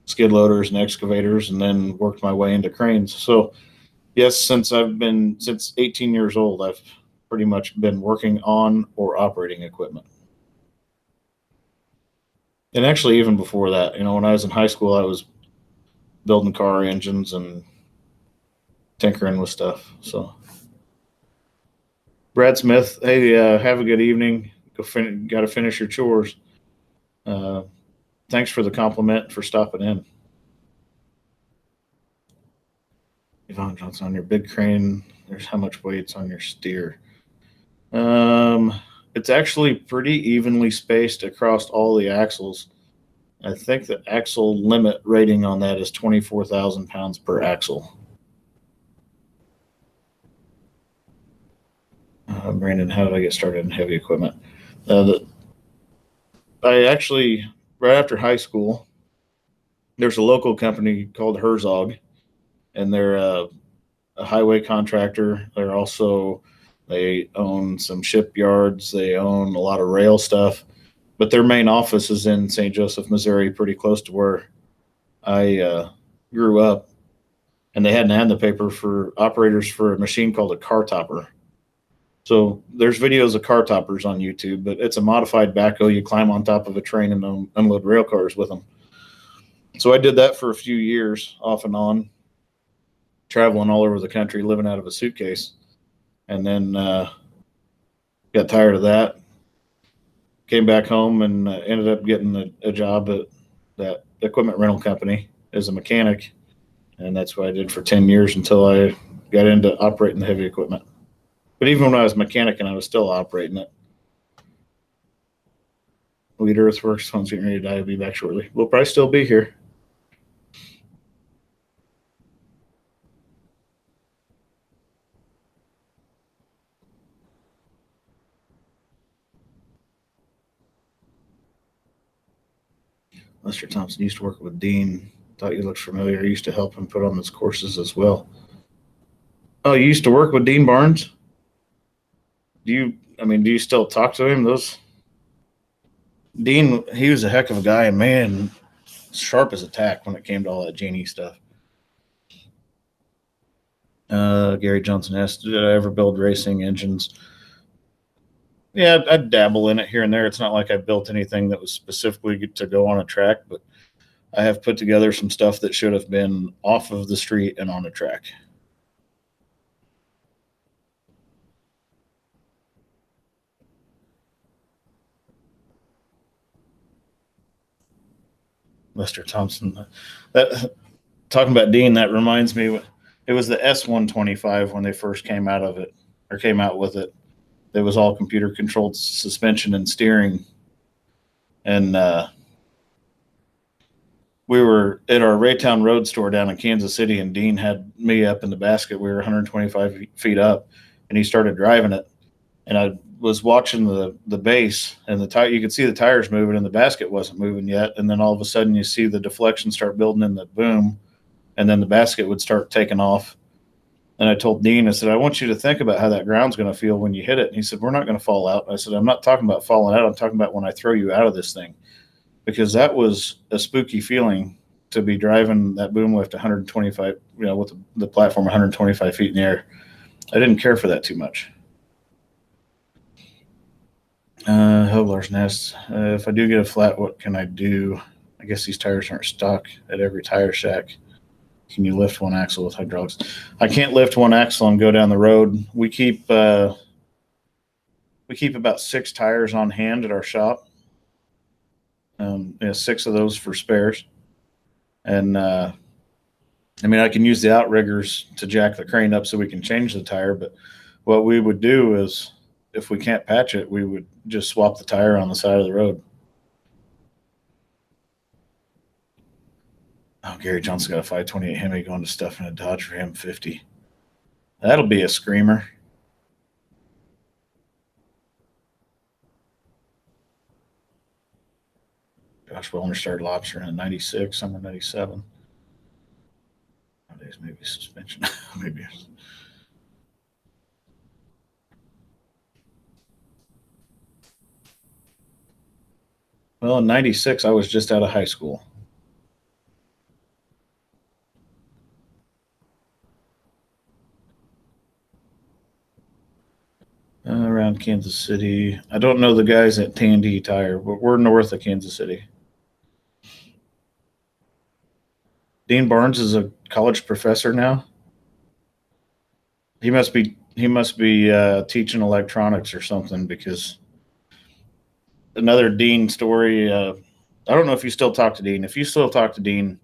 Speaker 1: skid loaders and excavators, and then worked my way into cranes. So yes, since 18 years old, I've pretty much been working on or operating equipment. And actually, even before that, when I was in high school, I was building car engines and tinkering with stuff. So Brad Smith, hey, have a good evening. Got to finish your chores. Thanks for the compliment for stopping in. Yvonne Johnson, on your big crane, there's how much weight's on your steer. It's actually pretty evenly spaced across all the axles. I think the axle limit rating on that is 24,000 pounds per axle. Brandon, how did I get started in heavy equipment? I actually, right after high school, there's a local company called Herzog, and they're a highway contractor. They own some shipyards. They own a lot of rail stuff, but their main office is in St. Joseph, Missouri, pretty close to where I grew up. and they had an ad in the paper for operators for a machine called a car topper. So there's videos of car toppers on YouTube, but it's a modified backhoe. You climb on top of a train and unload rail cars with them. So I did that for a few years, off and on, traveling all over the country, living out of a suitcase, and then got tired of that. Came back home and ended up getting a job at that equipment rental company as a mechanic, and that's what I did for 10 years until I got into operating the heavy equipment. But even when I was a mechanic, and I was still operating it. Lead Earthworks, phone's getting ready to die. I'll be back shortly. We'll probably still be here. Lester Thompson used to work with Dean. Thought you looked familiar. I used to help him put on his courses as well. Oh, you used to work with Dean Barnes? Do you still talk to him? Dean, he was a heck of a guy, and man, sharp as a tack when it came to all that Genie stuff. Gary Johnson asked, did I ever build racing engines? Yeah, I dabble in it here and there. It's not like I built anything that was specifically to go on a track, but I have put together some stuff that should have been off of the street and on a track. Lester Thompson. That talking about Dean, that reminds me. It was the S125 when they first came out with it. It was all computer controlled suspension and steering, and we were at our Raytown Road store down in Kansas City, and Dean had me up in the basket. We were 125 feet up, and he started driving it, and I was watching the base, and the tire. You could see the tires moving, and the basket wasn't moving yet. And then all of a sudden, you see the deflection start building in the boom, and then the basket would start taking off. And I told Dean, I said, I want you to think about how that ground's going to feel when you hit it. And he said, we're not going to fall out. I said, I'm not talking about falling out. I'm talking about when I throw you out of this thing, because that was a spooky feeling to be driving that boom lift 125, with the platform 125 feet in the air. I didn't care for that too much. Larson asks, if I do get a flat, what can I do? I guess these tires aren't stock at every tire shack. Can you lift one axle with hydraulics? I can't lift one axle and go down the road. We keep about 6 tires on hand at our shop. 6 of those for spares. And I can use the outriggers to jack the crane up so we can change the tire. But what we would do is, if we can't patch it, we would just swap the tire on the side of the road. Oh, Gary Johnson got a 528 Hemi going to stuff in a Dodge for him 50. That'll be a screamer. Josh Wellner started lobster in 96, summer 97. Nowadays, maybe suspension. Maybe. Well, in 96, I was just out of high school. Around Kansas City. I don't know the guys at Tandy Tire, but we're north of Kansas City. Dean Barnes is a college professor now. He must be teaching electronics or something, because another Dean story. I don't know if you still talk to Dean. If you still talk to Dean,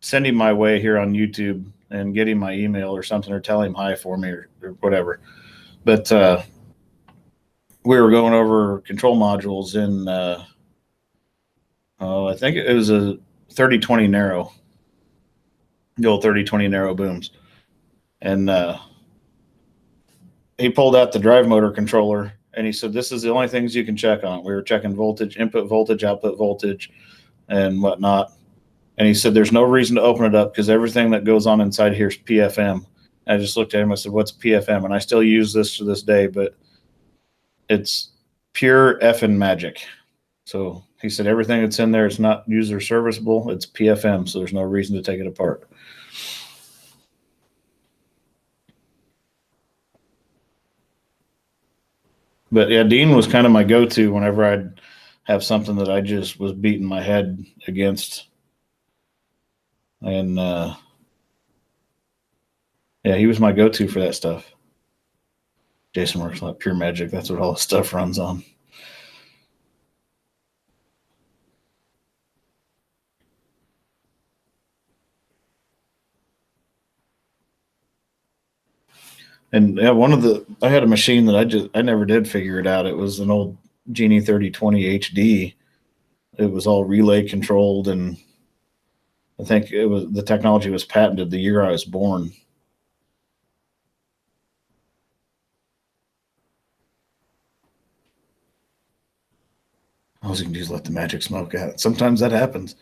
Speaker 1: send him my way here on YouTube and get him my email or something, or tell him hi for me or whatever. But we were going over control modules in, I think it was a 30-20 narrow, the old 30-20 narrow booms. And he pulled out the drive motor controller, and he said, this is the only things you can check on. We were checking voltage, input voltage, output voltage, and whatnot. And he said, there's no reason to open it up, because everything that goes on inside here is PFM. And I just looked at him. I said, what's PFM? And I still use this to this day, but it's pure effing magic. So he said, everything that's in there, it's not user serviceable. It's PFM, so there's no reason to take it apart. But yeah, Dean was kind of my go-to whenever I'd have something that I just was beating my head against. And yeah, he was my go-to for that stuff. Jason works like pure magic. That's what all his stuff runs on. And yeah, I had a machine that I never did figure it out. It was an old Genie 3020 HD. It was all relay controlled, and I think the technology was patented the year I was born. All you can do is let the magic smoke out. Sometimes that happens.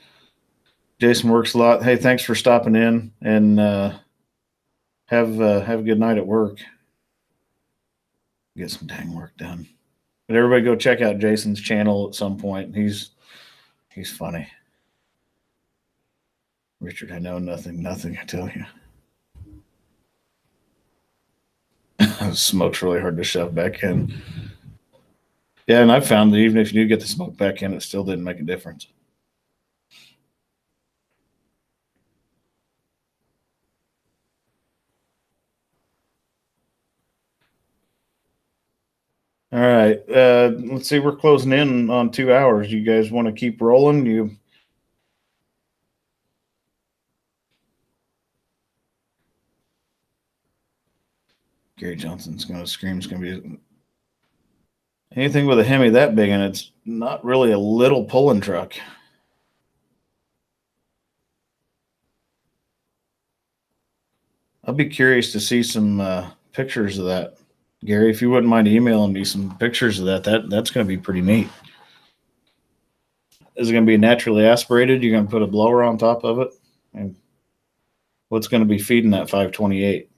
Speaker 1: Jason works a lot. Hey, thanks for stopping in, and have a good night at work. Get some dang work done. But everybody go check out Jason's channel at some point. He's funny. Richard, I know nothing, I tell you. Smoke's really hard to shove back in. Yeah, and I've found that even if you do get the smoke back in, it still didn't make a difference. All right. Let's see. We're closing in on 2 hours. You guys want to keep rolling? Gary Johnson's going to scream. It's going to be anything with a Hemi that big, and it's not really a little pulling truck. I'll be curious to see some pictures of that. Gary, if you wouldn't mind emailing me some pictures of that's going to be pretty neat. Is it going to be naturally aspirated? You're going to put a blower on top of it? And what's going to be feeding that 528?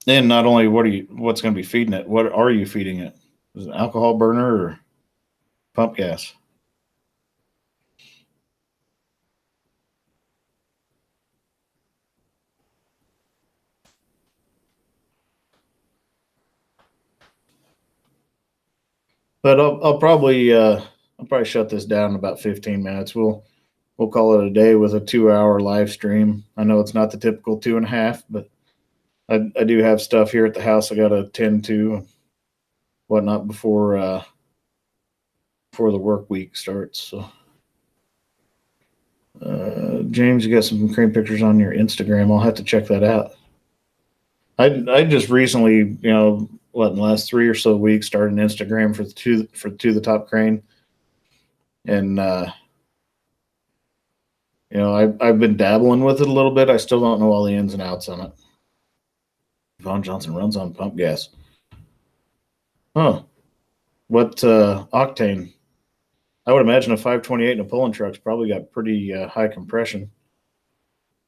Speaker 1: And not only what's going to be feeding it, what are you feeding it? Is it an alcohol burner or pump gas? But I'll probably shut this down in about 15 minutes. We'll call it a day with a 2 hour live stream. I know it's not the typical 2.5, but I do have stuff here at the house I got to tend to and whatnot before the work week starts. So, James, you got some cream pictures on your Instagram. I'll have to check that out. I just recently, in the last 3 or so weeks, started an Instagram for the top crane, and I've been dabbling with it a little bit. I still don't know all the ins and outs on it. Vaughn Johnson runs on pump gas. Huh. What octane? I would imagine a 528 in a pulling truck's probably got pretty high compression.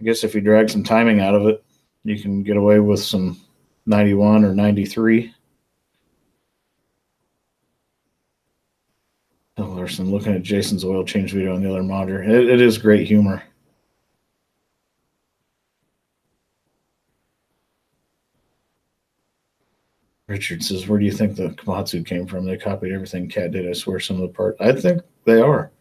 Speaker 1: I guess if you drag some timing out of it, you can get away with some 91 or 93. Oh, Larson, looking at Jason's oil change video on the other monitor. It is great humor. Richard says, where do you think the Komatsu came from? They copied everything Cat did. I swear some of the parts. I think they are.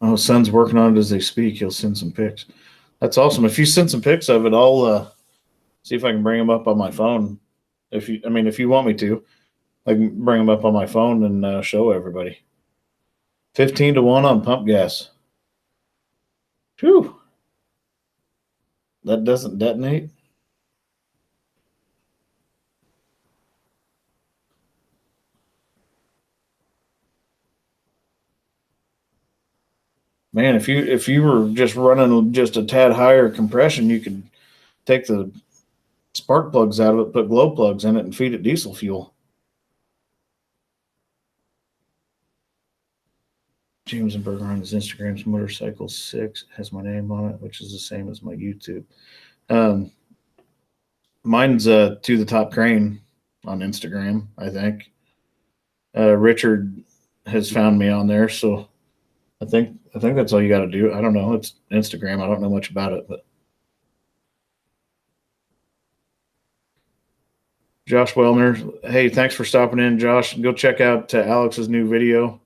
Speaker 1: Oh, Son's working on it as they speak. He'll send some pics. That's awesome. If you send some pics of it, I'll see if I can bring them up on my phone. If you want me to, I can bring them up on my phone and show everybody. 15-1 on pump gas. Phew. That doesn't detonate. Man, if you were just running just a tad higher compression, you could take the spark plugs out of it, put glow plugs in it, and feed it diesel fuel. James and Berger on his Instagram's Motorcycle 6 has my name on it, which is the same as my YouTube. Mine's To the Top Crane on Instagram, I think. Richard has found me on there, so I think that's all you got to do. I don't know. It's Instagram. I don't know much about it, but Josh Wellner, hey, thanks for stopping in, Josh. Go check out Alex's new video.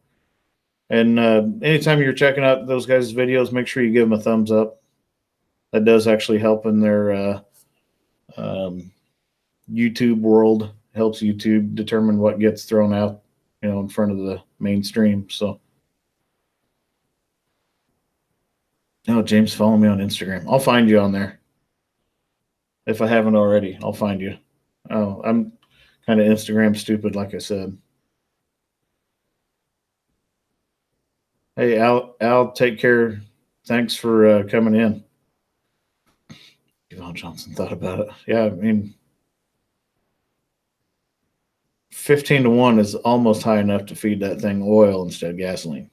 Speaker 1: And anytime you're checking out those guys' videos, make sure you give them a thumbs up. That does actually help in their YouTube world. Helps YouTube determine what gets thrown out, in front of the mainstream. So, James, follow me on Instagram. I'll find you on there if I haven't already. I'll find you. Oh, I'm kind of Instagram stupid, like I said. Hey, Al, take care. Thanks for coming in. Yvonne Johnson thought about it. Yeah, I mean, 15-1 is almost high enough to feed that thing oil instead of gasoline.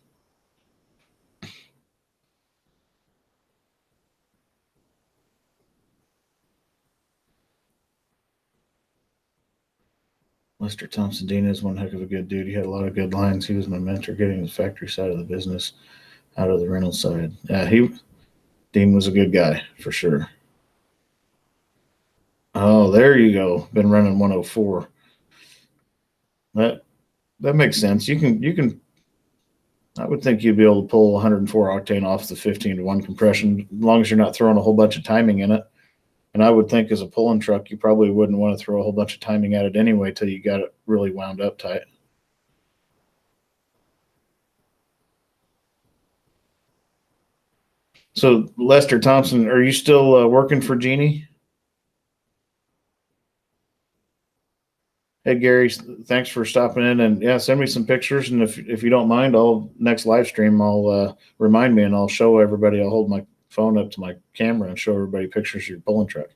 Speaker 1: Lester Thompson Dean is one heck of a good dude. He had a lot of good lines. He was my mentor getting the factory side of the business out of the rental side. Yeah, Dean was a good guy for sure. Oh, there you go. Been running 104. That makes sense. You can. I would think you'd be able to pull 104 octane off the 15-1 compression, as long as you're not throwing a whole bunch of timing in it. And I would think as a pulling truck, you probably wouldn't want to throw a whole bunch of timing at it anyway till you got it really wound up tight. So, Lester Thompson, are you still working for Genie? Hey, Gary, thanks for stopping in. And yeah, send me some pictures. And if you don't mind, next live stream, I'll remind me and I'll show everybody. I'll hold my phone up to my camera and show everybody pictures of your pulling truck.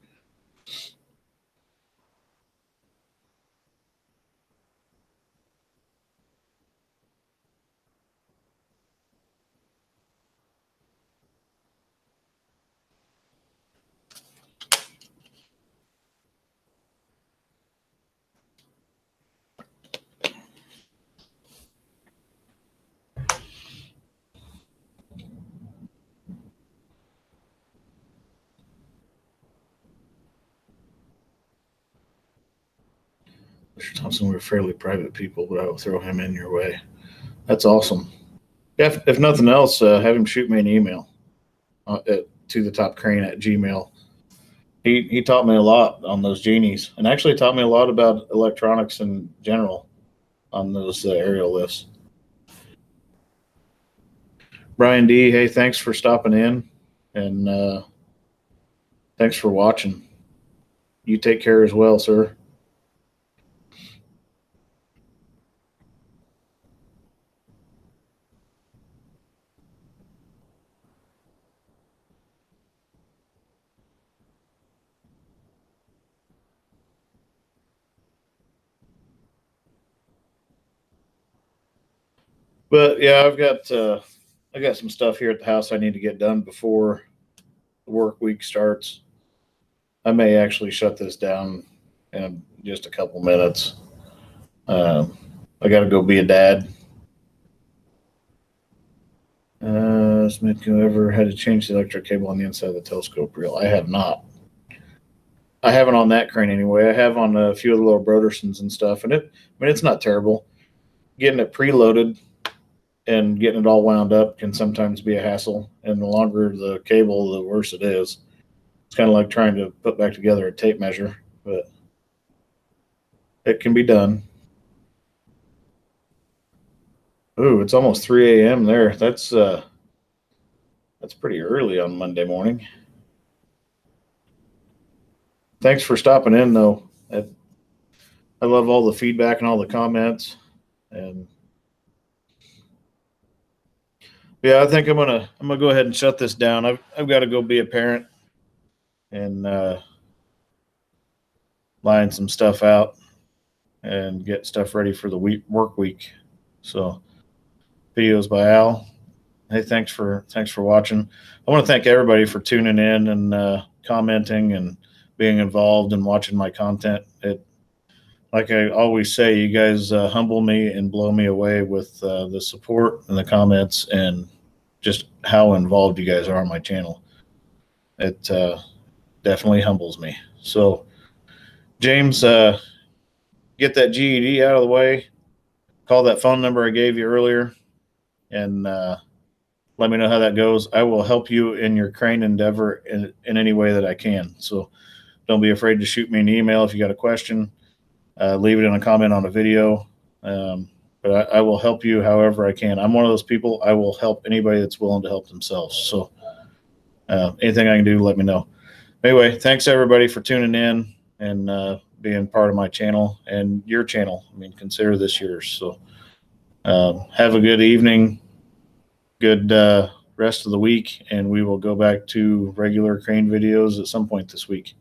Speaker 1: Mr. Thompson, we're fairly private people, but I will throw him in your way. That's awesome. If nothing else, have him shoot me an email to the top crane at Gmail. He taught me a lot on those Genies, and actually taught me a lot about electronics in general on those aerial lifts. Brian D, hey, thanks for stopping in, and thanks for watching. You take care as well, sir. But yeah, I got some stuff here at the house I need to get done before the work week starts. I may actually shut this down in just a couple minutes. I got to go be a dad. Smithco ever had to change the electric cable on the inside of the telescope reel? I have not. I haven't on that crane anyway. I have on a few of the little Brodersons and stuff, and it's not terrible. Getting it preloaded and getting it all wound up can sometimes be a hassle. And the longer the cable, the worse it is. It's kind of like trying to put back together a tape measure, but it can be done. Ooh, it's almost 3 a.m. there. That's pretty early on Monday morning. Thanks for stopping in, though. I love all the feedback and all the comments. And yeah, I think I'm gonna go ahead and shut this down. I've got to go be a parent and line some stuff out and get stuff ready for the work week. So, videos by Al. Hey, thanks for watching. I want to thank everybody for tuning in and commenting and being involved and watching my content. Like I always say, you guys humble me and blow me away with the support and the comments, and just how involved you guys are on my channel. It definitely humbles me. So, James, get that GED out of the way. Call that phone number I gave you earlier, and let me know how that goes. I will help you in your crane endeavor in any way that I can. So don't be afraid to shoot me an email if you got a question. Leave it in a comment on a video. But I will help you however I can. I'm one of those people. I will help anybody that's willing to help themselves. So anything I can do, let me know. Anyway, thanks everybody for tuning in and being part of my channel and your channel. I mean, consider this yours. So have a good evening, good rest of the week, and we will go back to regular crane videos at some point this week.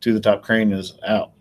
Speaker 1: To the Top Crane is out.